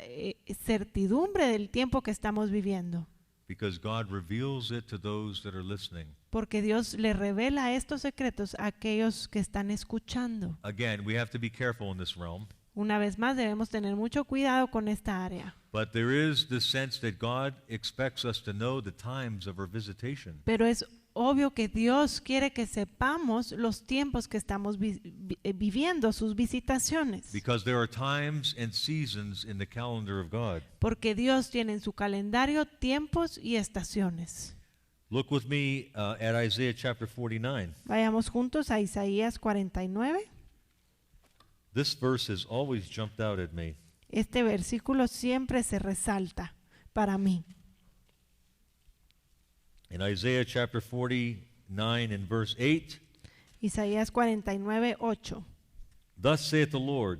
Speaker 2: certidumbre del tiempo que estamos viviendo.
Speaker 1: Because God reveals it to those that are listening.
Speaker 2: Porque Dios le revela estos secretos a aquellos que están escuchando.
Speaker 1: Again, we have to be careful in this realm.
Speaker 2: Una vez más, debemos tener mucho cuidado con esta área.
Speaker 1: But there is this sense that God expects us to know the times of our visitation.
Speaker 2: Pero es obvio que Dios quiere que sepamos los tiempos que estamos viviendo, sus visitaciones.
Speaker 1: Because there are times and seasons in the calendar of God.
Speaker 2: Porque Dios tiene en su calendario tiempos y estaciones.
Speaker 1: Look with me at Isaiah chapter 49.
Speaker 2: Vayamos juntos a Isaías 49.
Speaker 1: This verse has always jumped out at me.
Speaker 2: Este versículo siempre se resalta para mí.
Speaker 1: In Isaiah chapter 49 and verse 8,
Speaker 2: Isaías 49, 8.
Speaker 1: Thus saith the Lord,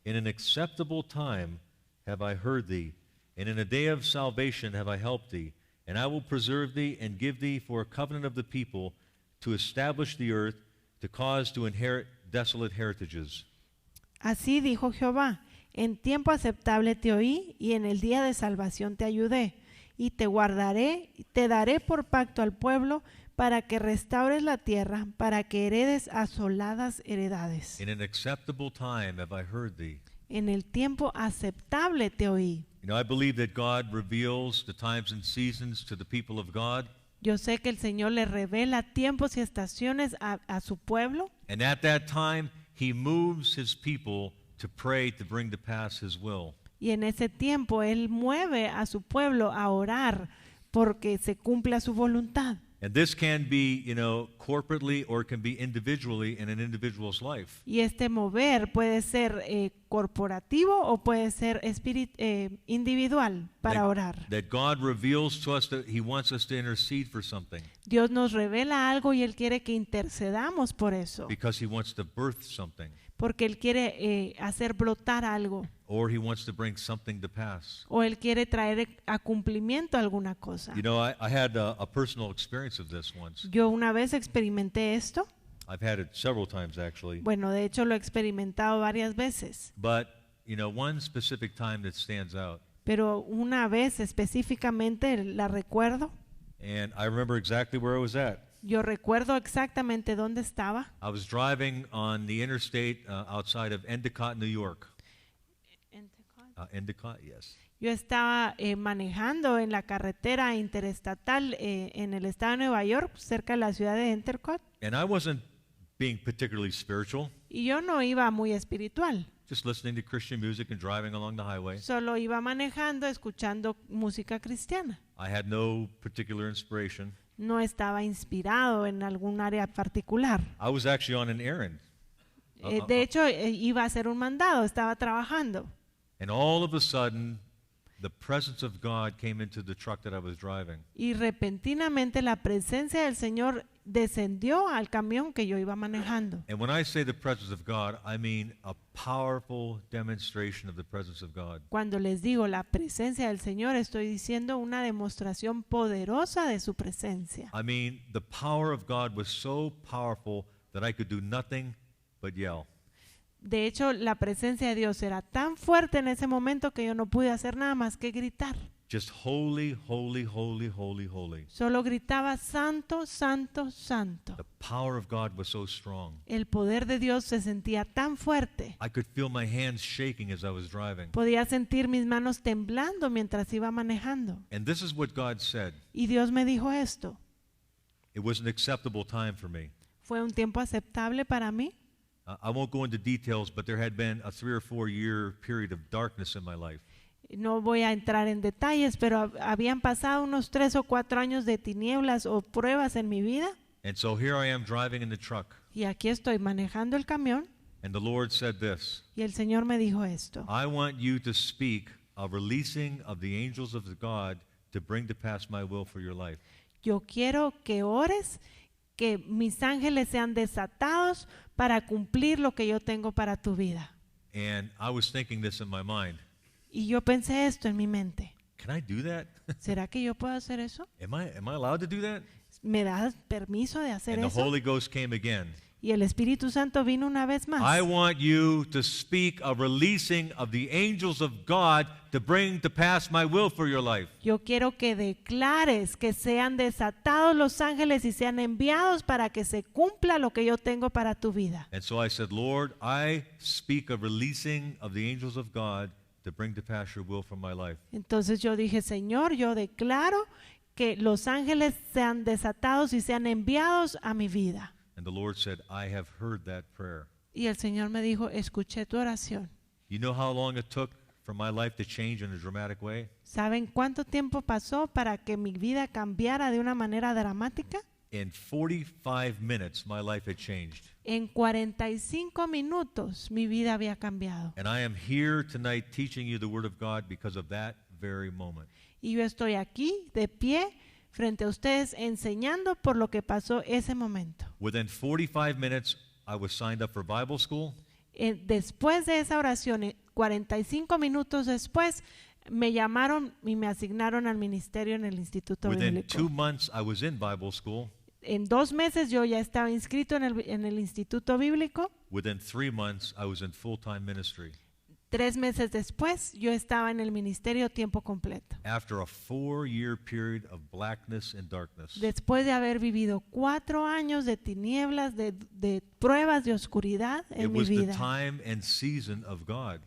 Speaker 1: in an acceptable time have I heard thee, and in a day of salvation have I helped thee. And I will preserve thee and give thee for a covenant of the people, to establish the earth, to cause to inherit desolate heritages.
Speaker 2: Así dijo Jehová, en tiempo aceptable te oí, y en el día de salvación te ayudé, y te guardaré, te daré por pacto al pueblo, para que restaures la tierra, para que heredes asoladas heredades.
Speaker 1: In an acceptable time have I heard thee.
Speaker 2: En el tiempo aceptable te oí.
Speaker 1: You know, I believe that God reveals the times and seasons to the people of God.
Speaker 2: Yo sé que el Señor le revela tiempos y estaciones a su pueblo,
Speaker 1: And at that time, he moves his people to pray to bring to pass his will.
Speaker 2: y en ese tiempo Él mueve a su pueblo a orar porque se cumpla su voluntad.
Speaker 1: And this can be, you know, corporately or it can be individually in an individual's life.
Speaker 2: Y este mover puede ser corporativo o puede ser individual para orar.
Speaker 1: That God reveals to us that he wants us to intercede for something
Speaker 2: Dios nos revela algo y Él quiere que intercedamos por eso,
Speaker 1: because he wants to birth something
Speaker 2: porque Él quiere hacer brotar algo
Speaker 1: or he wants to bring something to pass.
Speaker 2: o Él quiere traer a cumplimiento alguna cosa.
Speaker 1: You know, I had a personal experience of this once.
Speaker 2: Yo una vez experimenté esto.
Speaker 1: I've had it several times actually.
Speaker 2: Bueno, de hecho lo he experimentado varias veces,
Speaker 1: But, you know, one specific time that stands out.
Speaker 2: pero una vez específicamente la recuerdo.
Speaker 1: And I remember exactly where I was at.
Speaker 2: Yo recuerdo exactamente dónde estaba.
Speaker 1: I was driving on the interstate outside of Endicott, New York. Endicott, yes.
Speaker 2: Yo estaba manejando en la carretera interestatal en el estado de Nueva York, cerca de la ciudad de Endicott,
Speaker 1: And I wasn't being particularly spiritual,
Speaker 2: y yo no iba muy espiritual.
Speaker 1: just listening to Christian music and driving along the highway.
Speaker 2: Solo iba manejando, escuchando música cristiana.
Speaker 1: I had no particular inspiration.
Speaker 2: No estaba inspirado en algún área particular.
Speaker 1: I was actually on an errand.
Speaker 2: De hecho, iba a hacer un mandado, estaba trabajando.
Speaker 1: And all of a sudden, the presence of God came into the truck that I was driving.
Speaker 2: Y repentinamente la presencia del Señor descendió al camión que yo iba manejando.
Speaker 1: And when I say the presence of God, I mean a powerful demonstration of the presence of God.
Speaker 2: Cuando les digo la presencia del Señor, estoy diciendo una demostración poderosa de su presencia.
Speaker 1: I mean, the power of God was so powerful that I could do nothing but yell.
Speaker 2: De hecho, la presencia de Dios era tan fuerte en ese momento que yo no pude hacer nada más que gritar.
Speaker 1: Just holy, holy, holy, holy, holy.
Speaker 2: Solo gritaba santo, santo, santo.
Speaker 1: The power of God was so strong.
Speaker 2: El poder de Dios se sentía tan fuerte.
Speaker 1: I could feel my hands shaking as I was driving.
Speaker 2: Podía sentir mis manos temblando mientras iba manejando.
Speaker 1: And this is what God said.
Speaker 2: Y Dios me dijo esto.
Speaker 1: It was an acceptable time for me.
Speaker 2: ¿Fue un tiempo aceptable para mí?
Speaker 1: I won't go into details, but there had been a 3 or 4 year period of darkness in my life.
Speaker 2: No voy a entrar en detalles, pero habían pasado unos 3 o 4 años de tinieblas o pruebas en mi vida.
Speaker 1: And so here I am driving in the truck.
Speaker 2: Y aquí estoy manejando el camión.
Speaker 1: And the Lord said this,
Speaker 2: Y el Señor me dijo esto.
Speaker 1: I want you to speak a releasing of the angels of the God to bring to pass my will for your life.
Speaker 2: Yo quiero que ores, que mis ángeles sean desatados para cumplir lo que yo tengo para tu vida.
Speaker 1: And I was thinking this in my mind.
Speaker 2: Y yo pensé esto en mi mente.
Speaker 1: Can I do that?
Speaker 2: ¿Será que yo puedo hacer eso?
Speaker 1: Am I allowed to do that?
Speaker 2: ¿Me das permiso de hacer
Speaker 1: And the
Speaker 2: eso?
Speaker 1: Holy Ghost came again.
Speaker 2: Y el Espíritu Santo vino una vez
Speaker 1: I
Speaker 2: más.
Speaker 1: want you to speak a releasing of the angels of God to bring to pass my will for your life.
Speaker 2: Yo quiero que declares que sean desatados los ángeles y sean enviados para que se cumpla lo que yo tengo para tu vida.
Speaker 1: And so I said, Lord, I speak a releasing of the angels of God to bring to pass your will for my life.
Speaker 2: Entonces yo dije, Señor, yo declaro que los ángeles sean desatados y sean enviados a mi vida.
Speaker 1: And the Lord said, I have heard that prayer.
Speaker 2: Y el Señor me dijo, escuché tu oración.
Speaker 1: You know how long it took for my life to change in a dramatic way?
Speaker 2: ¿Saben cuánto tiempo pasó para que mi vida cambiara de una manera dramática?
Speaker 1: In 45 minutes, my life had changed.
Speaker 2: En 45 minutos mi vida había cambiado.
Speaker 1: And I am here tonight teaching you the Word of God because of that very moment.
Speaker 2: Y yo estoy aquí de pie frente a ustedes enseñando por lo que pasó ese momento.
Speaker 1: Within 45 minutes, I was signed up for Bible school.
Speaker 2: Después de esa oración, 45 minutos después, me llamaron y me asignaron al ministerio en el Instituto
Speaker 1: Within
Speaker 2: Bíblico.
Speaker 1: 2 months, I was in Bible school.
Speaker 2: En 2 meses yo ya estaba inscrito en el Instituto Bíblico.
Speaker 1: Within 3 months, I was in full-time ministry.
Speaker 2: 3 meses después yo estaba en el ministerio a tiempo completo.
Speaker 1: After a 4-year period of blackness and darkness,
Speaker 2: Después de haber vivido 4 años de tinieblas, de pruebas de oscuridad
Speaker 1: it
Speaker 2: en mi
Speaker 1: was the
Speaker 2: vida,
Speaker 1: time and season of God.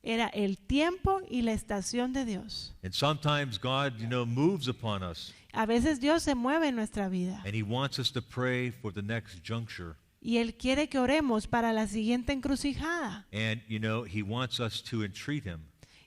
Speaker 2: era el tiempo y la estación de Dios.
Speaker 1: And sometimes God, moves upon us,
Speaker 2: A veces Dios se mueve en nuestra vida
Speaker 1: and He wants us to pray for the next juncture.
Speaker 2: y Él quiere que oremos para la siguiente encrucijada.
Speaker 1: And, He wants us to entreat Him.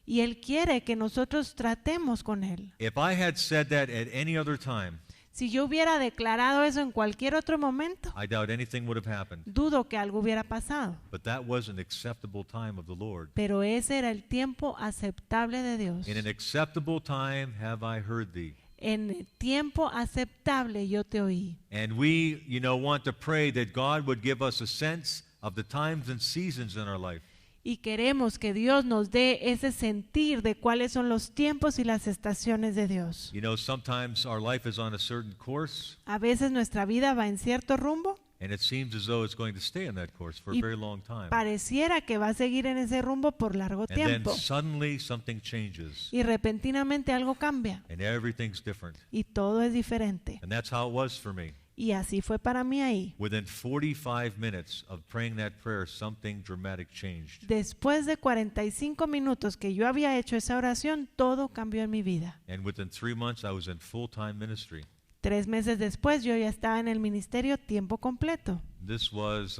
Speaker 2: Y Él quiere que nosotros tratemos con Él.
Speaker 1: If I had said that at any other time,
Speaker 2: Si yo hubiera declarado eso en cualquier otro momento,
Speaker 1: I doubt anything would have happened.
Speaker 2: dudo que algo hubiera pasado.
Speaker 1: But that was an acceptable time of the Lord.
Speaker 2: Pero ese era el tiempo aceptable de Dios.
Speaker 1: In an acceptable time have I heard thee.
Speaker 2: En el tiempo aceptable yo te oí.
Speaker 1: And we, want to pray that God would give us a sense of the times and seasons in our life.
Speaker 2: Y queremos que Dios nos dé ese sentir de cuáles son los tiempos y las estaciones de Dios.
Speaker 1: Sometimes our life is on a certain course,
Speaker 2: A veces nuestra vida va en cierto rumbo
Speaker 1: and it seems as though it's going to stay on that course for a
Speaker 2: y
Speaker 1: very long time.
Speaker 2: pareciera que va a seguir en ese rumbo por largo
Speaker 1: And then
Speaker 2: tiempo.
Speaker 1: suddenly something changes,
Speaker 2: Y repentinamente algo cambia
Speaker 1: and everything's different.
Speaker 2: y todo es diferente.
Speaker 1: And that's how it was for me.
Speaker 2: Y así fue para mí ahí.
Speaker 1: Within 45 minutes of praying that prayer, something dramatic changed.
Speaker 2: Después de 45 minutos que yo había hecho esa oración, todo cambió en mi vida.
Speaker 1: And within 3 months, I was in full-time ministry.
Speaker 2: 3 meses después yo ya estaba en el ministerio tiempo completo.
Speaker 1: This was,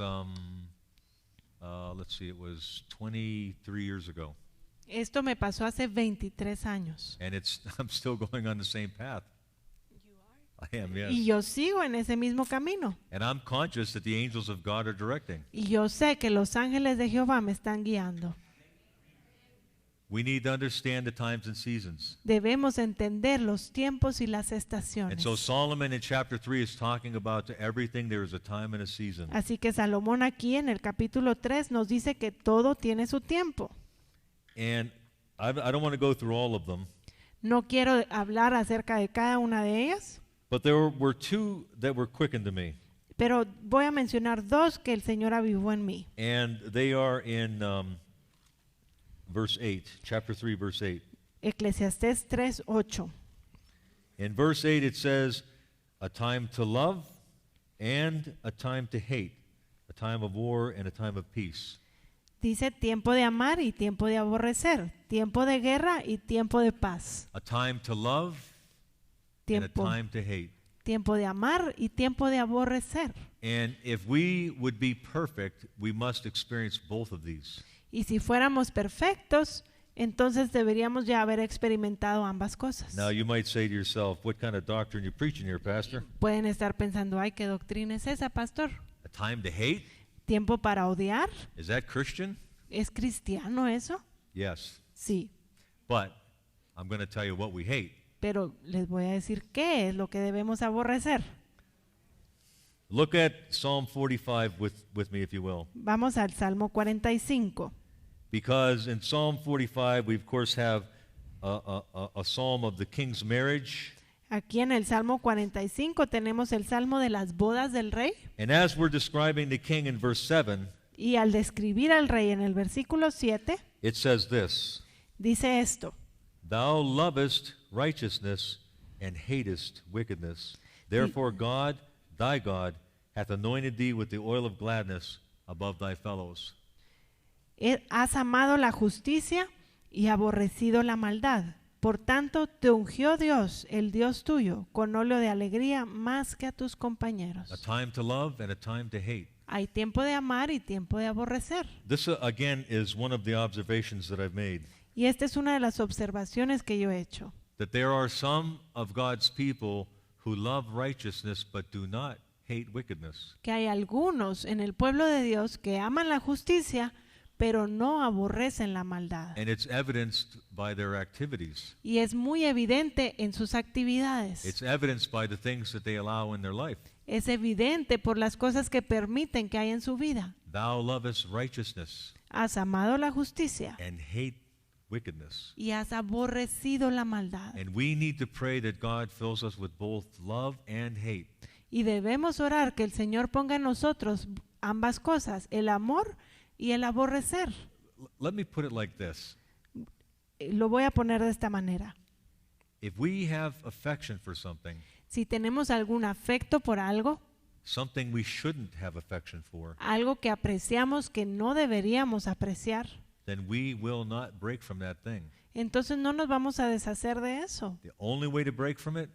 Speaker 1: it was 23 years ago.
Speaker 2: Esto me pasó hace 23 años.
Speaker 1: And I'm still going on the same path. I am, yes.
Speaker 2: Y yo sigo en ese mismo camino.
Speaker 1: And I'm conscious that the angels of God are directing.
Speaker 2: Y yo sé que los ángeles de Jehová me están guiando.
Speaker 1: We need to understand the times and seasons.
Speaker 2: Debemos entender los tiempos y las
Speaker 1: And
Speaker 2: estaciones.
Speaker 1: so Solomon in chapter 3 is talking about to everything there is a time and a season.
Speaker 2: Así que Salomón aquí en el capítulo 3 nos dice que todo tiene su tiempo.
Speaker 1: And I don't want to go through all of them,
Speaker 2: No quiero hablar acerca de cada una de ellas,
Speaker 1: but there were 2 that were quickened to me.
Speaker 2: pero voy a mencionar 2 que el Señor avivó en mí.
Speaker 1: And they are in verse 8, chapter 3, verse 8.
Speaker 2: Eclesiastés 3:8.
Speaker 1: In verse 8 it says, a time to love and a time to hate, a time of war and a time of peace.
Speaker 2: Dice tiempo de amar y tiempo de aborrecer, tiempo de guerra y tiempo de paz,
Speaker 1: A time to love and a
Speaker 2: tiempo,
Speaker 1: time to hate.
Speaker 2: tiempo de amar y tiempo de aborrecer.
Speaker 1: And if we would be perfect, we must experience both of these.
Speaker 2: Y si fuéramos perfectos, entonces deberíamos ya haber experimentado ambas cosas.
Speaker 1: Now you might say to yourself, what kind of doctrine are you preaching here, Pastor?
Speaker 2: Pueden estar pensando, ay, ¿qué doctrina es esa, pastor?
Speaker 1: A time to hate?
Speaker 2: ¿Tiempo para odiar?
Speaker 1: Is that Christian?
Speaker 2: ¿Es cristiano eso?
Speaker 1: Yes.
Speaker 2: Sí,
Speaker 1: But I'm going to tell you what we hate.
Speaker 2: pero les voy a decir qué es lo que debemos aborrecer.
Speaker 1: Look at Psalm 45 with me, if you will.
Speaker 2: Vamos al Salmo 45.
Speaker 1: Because in Psalm 45, we of course have a psalm of the king's marriage.
Speaker 2: Aquí en el Salmo 45 tenemos el Salmo de las bodas del rey.
Speaker 1: And as we're describing the king in verse 7,
Speaker 2: Y al describir al rey en el versículo 7,
Speaker 1: it says this,
Speaker 2: dice esto:
Speaker 1: Thou lovest righteousness and hatest wickedness. Therefore God, thy God, hath anointed thee with the oil of gladness above thy fellows.
Speaker 2: Has amado la justicia y aborrecido la maldad. Por tanto, te ungió Dios, el Dios tuyo, con óleo de alegría más que a tus
Speaker 1: A
Speaker 2: compañeros.
Speaker 1: time to love and a time to hate.
Speaker 2: Hay tiempo de amar y tiempo de aborrecer.
Speaker 1: This, again, is one of the observations that I've made.
Speaker 2: Y esta es una de las observaciones que yo he hecho.
Speaker 1: That there are some of God's people who love righteousness but do not hate wickedness.
Speaker 2: Que hay algunos en el pueblo de Dios que aman la justicia, pero no aborrecen la maldad.
Speaker 1: And it's evidenced by their activities.
Speaker 2: Y es muy evidente en sus actividades.
Speaker 1: It's evidenced by the things that they allow in their life.
Speaker 2: Es evidente por las cosas que permiten que hay en su vida.
Speaker 1: Thou lovest righteousness
Speaker 2: Has amado la justicia
Speaker 1: and hate wickedness.
Speaker 2: y has aborrecido la maldad.
Speaker 1: And we need to pray that God fills us with both love and hate.
Speaker 2: Y debemos orar que el Señor ponga en nosotros ambas cosas, el amor y el aborrecer.
Speaker 1: Let me put it like this.
Speaker 2: Lo voy a poner de esta manera.
Speaker 1: If we have affection for something,
Speaker 2: Si tenemos algún afecto por algo,
Speaker 1: something we shouldn't have affection for,
Speaker 2: algo que apreciamos que no deberíamos apreciar,
Speaker 1: then we will not break from that thing.
Speaker 2: entonces no nos vamos a deshacer de eso.
Speaker 1: The only way to break from it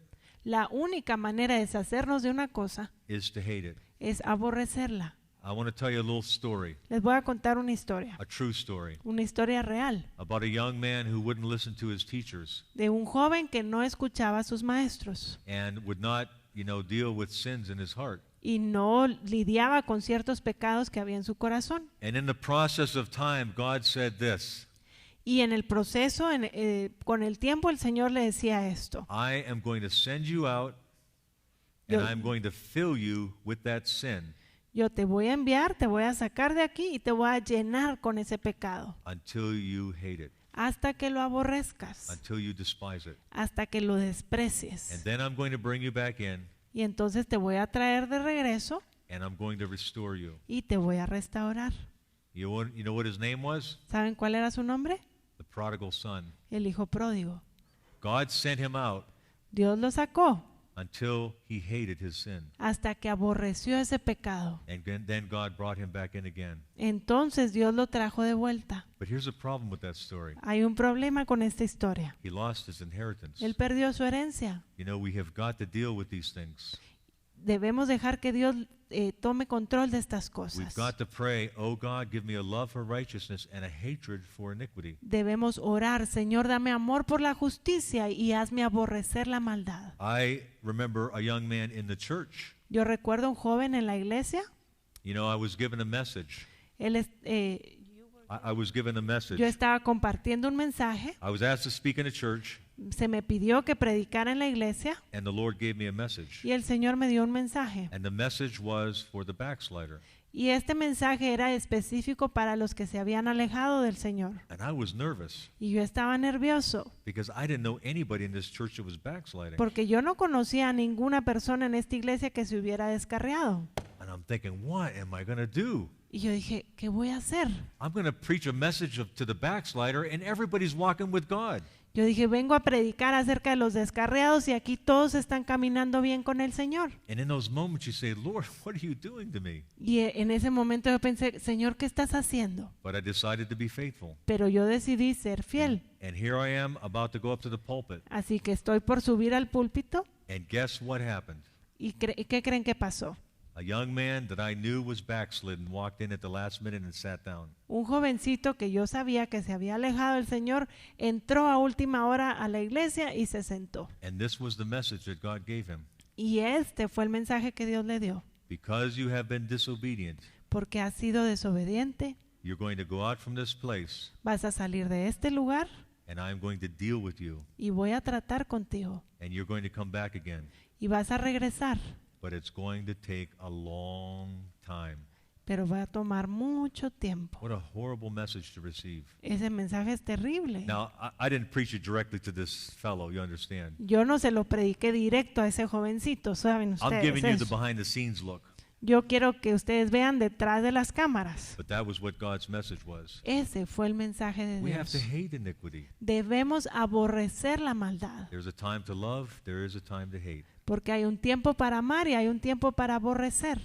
Speaker 2: La única manera de deshacernos de una cosa
Speaker 1: is to hate it.
Speaker 2: es aborrecerla.
Speaker 1: I want to tell you a little story,
Speaker 2: Les voy a contar una historia real,
Speaker 1: about a young man who wouldn't listen to his teachers
Speaker 2: de un joven que no escuchaba a sus maestros
Speaker 1: and would not, deal with sins in his heart.
Speaker 2: y no lidiaba con ciertos pecados que había en su corazón.
Speaker 1: And in the process of time, God said this,
Speaker 2: Y en el proceso, con el tiempo, el Señor le decía esto:
Speaker 1: I am going to send you out and
Speaker 2: Yo-
Speaker 1: I'm going to fill you with that sin
Speaker 2: yo te voy a enviar, te voy a sacar de aquí y te voy a llenar con ese pecado
Speaker 1: until you hate it,
Speaker 2: hasta que lo aborrezcas,
Speaker 1: until you despise it.
Speaker 2: hasta que lo
Speaker 1: And
Speaker 2: desprecies.
Speaker 1: then I'm going to bring you back in
Speaker 2: Y entonces te voy a traer de regreso
Speaker 1: and I'm going to restore you.
Speaker 2: y te voy a restaurar.
Speaker 1: You know what his name was?
Speaker 2: ¿Saben cuál era su nombre?
Speaker 1: The prodigal son.
Speaker 2: El hijo pródigo.
Speaker 1: God sent him out
Speaker 2: Dios lo sacó
Speaker 1: until he hated his sin.
Speaker 2: hasta que aborreció ese pecado.
Speaker 1: And then God brought him back in again.
Speaker 2: Entonces Dios lo trajo de vuelta.
Speaker 1: But here's a problem with that story.
Speaker 2: Hay un problema con esta historia.
Speaker 1: He lost his inheritance.
Speaker 2: Él perdió su herencia.
Speaker 1: We have got to deal with these things.
Speaker 2: Debemos dejar que Dios tome control de estas
Speaker 1: We've
Speaker 2: cosas.
Speaker 1: got to pray, oh God, give me a love for righteousness and a hatred for iniquity.
Speaker 2: Debemos orar: Señor, dame amor por la justicia y hazme aborrecer la maldad.
Speaker 1: I remember a young man in the church.
Speaker 2: Yo recuerdo un joven en la iglesia.
Speaker 1: I was given a message.
Speaker 2: Él
Speaker 1: I was given a message.
Speaker 2: yo estaba compartiendo un mensaje.
Speaker 1: I was asked to speak in a church,
Speaker 2: Se me pidió que predicara en la iglesia
Speaker 1: and the Lord gave me a message.
Speaker 2: y el Señor me dio un mensaje.
Speaker 1: And the message was for the backslider.
Speaker 2: Y este mensaje era específico para los que se habían alejado del Señor.
Speaker 1: And I was nervous
Speaker 2: Y yo estaba nervioso
Speaker 1: because I didn't know anybody in this church that was backsliding.
Speaker 2: porque yo no conocía a ninguna persona en esta iglesia que se hubiera descarriado.
Speaker 1: And I'm thinking, what am I going to do?
Speaker 2: Y yo dije: ¿qué voy a hacer?
Speaker 1: I'm going to preach a message to the backslider and everybody's walking with God.
Speaker 2: Yo dije: vengo a predicar acerca de los descarriados y aquí todos están caminando bien con el Señor.
Speaker 1: And in those moments you say, Lord, what are you doing to me?
Speaker 2: Y en ese momento yo pensé: Señor, ¿qué estás haciendo?
Speaker 1: But I decided to be faithful.
Speaker 2: Pero yo decidí ser fiel.
Speaker 1: And here I am about to go up to the pulpit.
Speaker 2: Así que estoy por subir al púlpito.
Speaker 1: And guess what happened?
Speaker 2: ¿Y qué creen que pasó?
Speaker 1: A young man that I knew was backslidden walked in at the last minute and sat down.
Speaker 2: Un jovencito que yo sabía que se había alejado del Señor entró a última hora a la iglesia y se sentó.
Speaker 1: And this was the message that God gave him.
Speaker 2: Y este fue el mensaje que Dios le dio.
Speaker 1: Because you have been disobedient,
Speaker 2: Porque has sido desobediente,
Speaker 1: you're going to go out from this place,
Speaker 2: vas a salir de este lugar
Speaker 1: and I'm going to deal with you,
Speaker 2: y voy a tratar contigo.
Speaker 1: and you're going to come back again.
Speaker 2: Y vas a regresar,
Speaker 1: But it's going to take a long time.
Speaker 2: pero va a tomar mucho tiempo.
Speaker 1: What a horrible message to receive.
Speaker 2: Ese mensaje es terrible.
Speaker 1: Now, I didn't preach it directly to this fellow, you understand?
Speaker 2: Yo no se lo prediqué directo a ese jovencito, ¿saben
Speaker 1: I'm giving
Speaker 2: ustedes
Speaker 1: you the
Speaker 2: eso?
Speaker 1: behind the scenes look.
Speaker 2: Yo quiero que ustedes vean detrás de las cámaras.
Speaker 1: But that was what God's message was.
Speaker 2: Ese fue el mensaje de
Speaker 1: We have to
Speaker 2: Dios.
Speaker 1: hate iniquity.
Speaker 2: Debemos aborrecer la maldad,
Speaker 1: There's a time to love, there is a time to hate.
Speaker 2: porque hay un tiempo para amar y hay un tiempo para aborrecer.